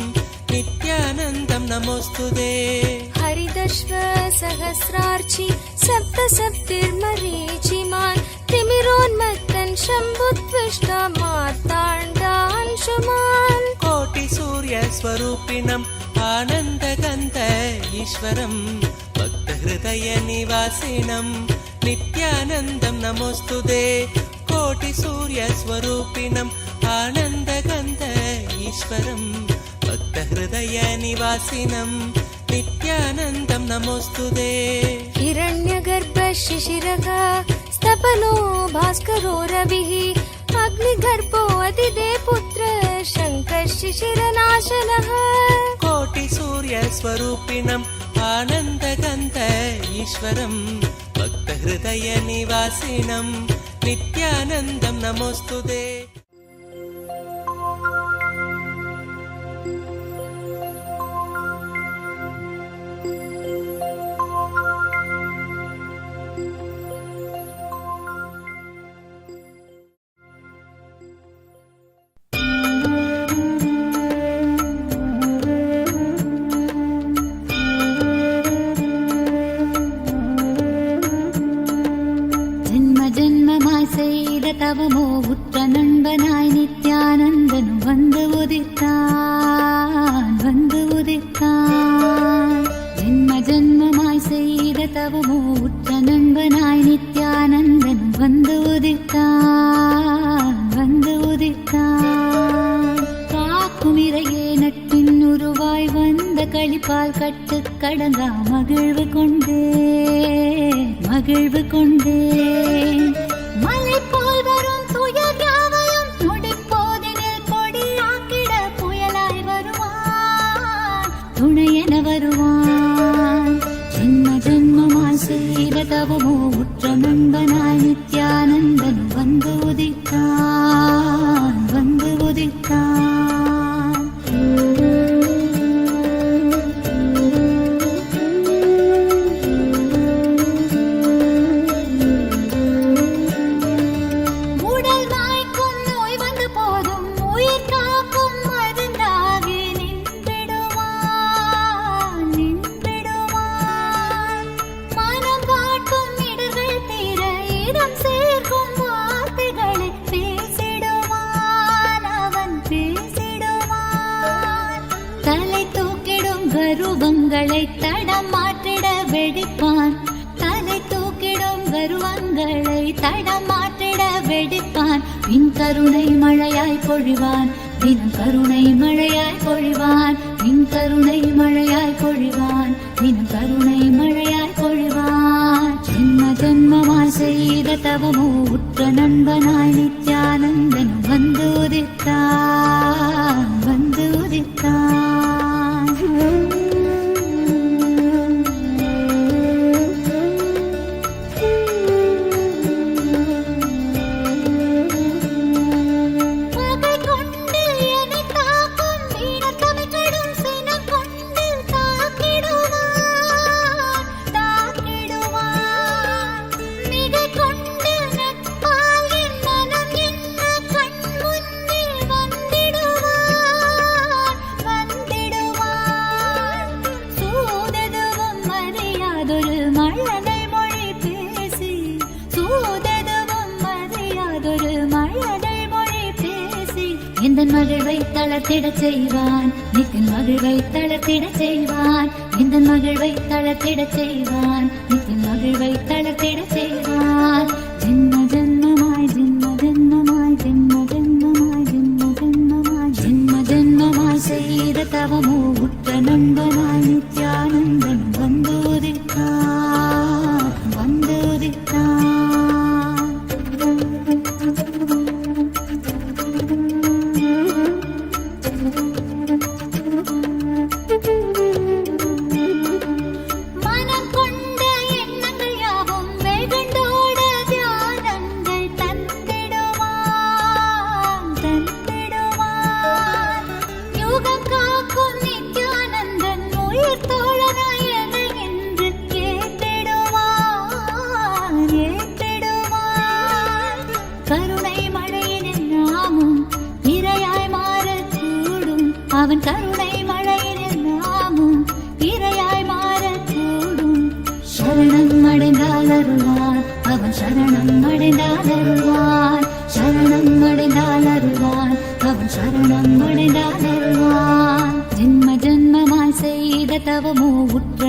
नित्यानन्दं नमोस्तुते. हरिदश्व सहस्रार्चि सप्त सप्तिर्मरीचिमान् तिमिरोन्मत्तन् शम्भुत्विष्ट मार्ताण्डांशुमान् कोटि सूर्य स्वरूपिणम् आनन्दगन्ध ईश्वरम् भक्त हृदय निवासिनम् नित्यानन्दं नमोस्तुते. कोटि सूर्य स्वरूपिणम् आनन्दगन्ध ईश्वरम् भक्त हृदय निवासिनम् नित्यानन्दं नमोस्तुते. हिरण्यगर्भ शिशिरः स्तपनो भास्करो रविः अग्निगर्भो अतिदे पुत्र शङ्कर शिशिरनाशनः कोटि सूर्य स्वरूपिणम् आनन्दगन्ध ईश्वरम् भक्त हृदय निवासिनम् नित्यानन्दं नमोस्तुते. தவமோ உற்ற நண்பனாய் நித்யானந்தன் வந்து உதித்தான் ஜென்ம ஜென்மமாய் செய்த தவமோ உற்ற நண்பனாய் நித்யானந்தன் வந்து உதித்தான் காக்கும் இறையே நட்பின் உருவாய் வந்த களிப்பால் கட்டு கடங்கா மகிழ்வு கொண்டேன் மலை போல் வரும் துயர் யாவையும் நொடிப்போதினில் பொடியாக்கிட புயலாய் வருவான் துணையென வருவான் ஜென்ம ஜென்மமாய் செய்த தவமோ உற்ற நண்பனாய் நித்யானந்தன் வந்து உதித்தான் கருவங்களை தடமாற்றிட வெடிப்பான் தலை தூக்கிடும் கருவங்களை தடமாற்றிட வெடிப்பான் பின் கருணை மழையாய் பொழிவான் தினம் கருணை மழையாய் பொழிவான், பின் கருணை மழையாய் பொழிவான், தினம் கருணை மழையாய் பொழிவான். ஜென்ம ஜென்மமாய் செய்த தவமோ உற்ற நண்பனாய் நித்யானந்தன் வந்துதித்தான், வந்துதித்தான். எந்தன் மகிழ்வை தளர்த்திடச் செய்வான், நித்தின் மகிழ்வை தளர்த்திடச் செய்வான், எந்தன் மகிழ்வை தளர்த்திடச் செய்வான், நித்தின் மகிழ்வை தளர்த்திடச் செய்வான். ஜென்ம ஜென்மமாய் ஜென்ம ஜென்மமாய் ஜென்ம ஜென்மமாய் ஜென்ம ஜென்மமாய் ஜென்ம ஜென்மமாய் செய்த தவமோ உற்ற நண்பனாய் நித்யானந்தன் வந்துதித்தான், வந்துதித்தான். அவன் கருணை மழையில் நாமும் இரையாய் மாறக்கூடும். சரணம் அடைந்தால் அருள்வான், அவன் சரணம் அடைந்தால் அருள்வான், சரணம் அடைந்தால் அருள்வான், அவன் சரணம் அடைந்தால் அருள்வான். ஜென்ம ஜென்மமாய் செய்த தவமோ உற்ற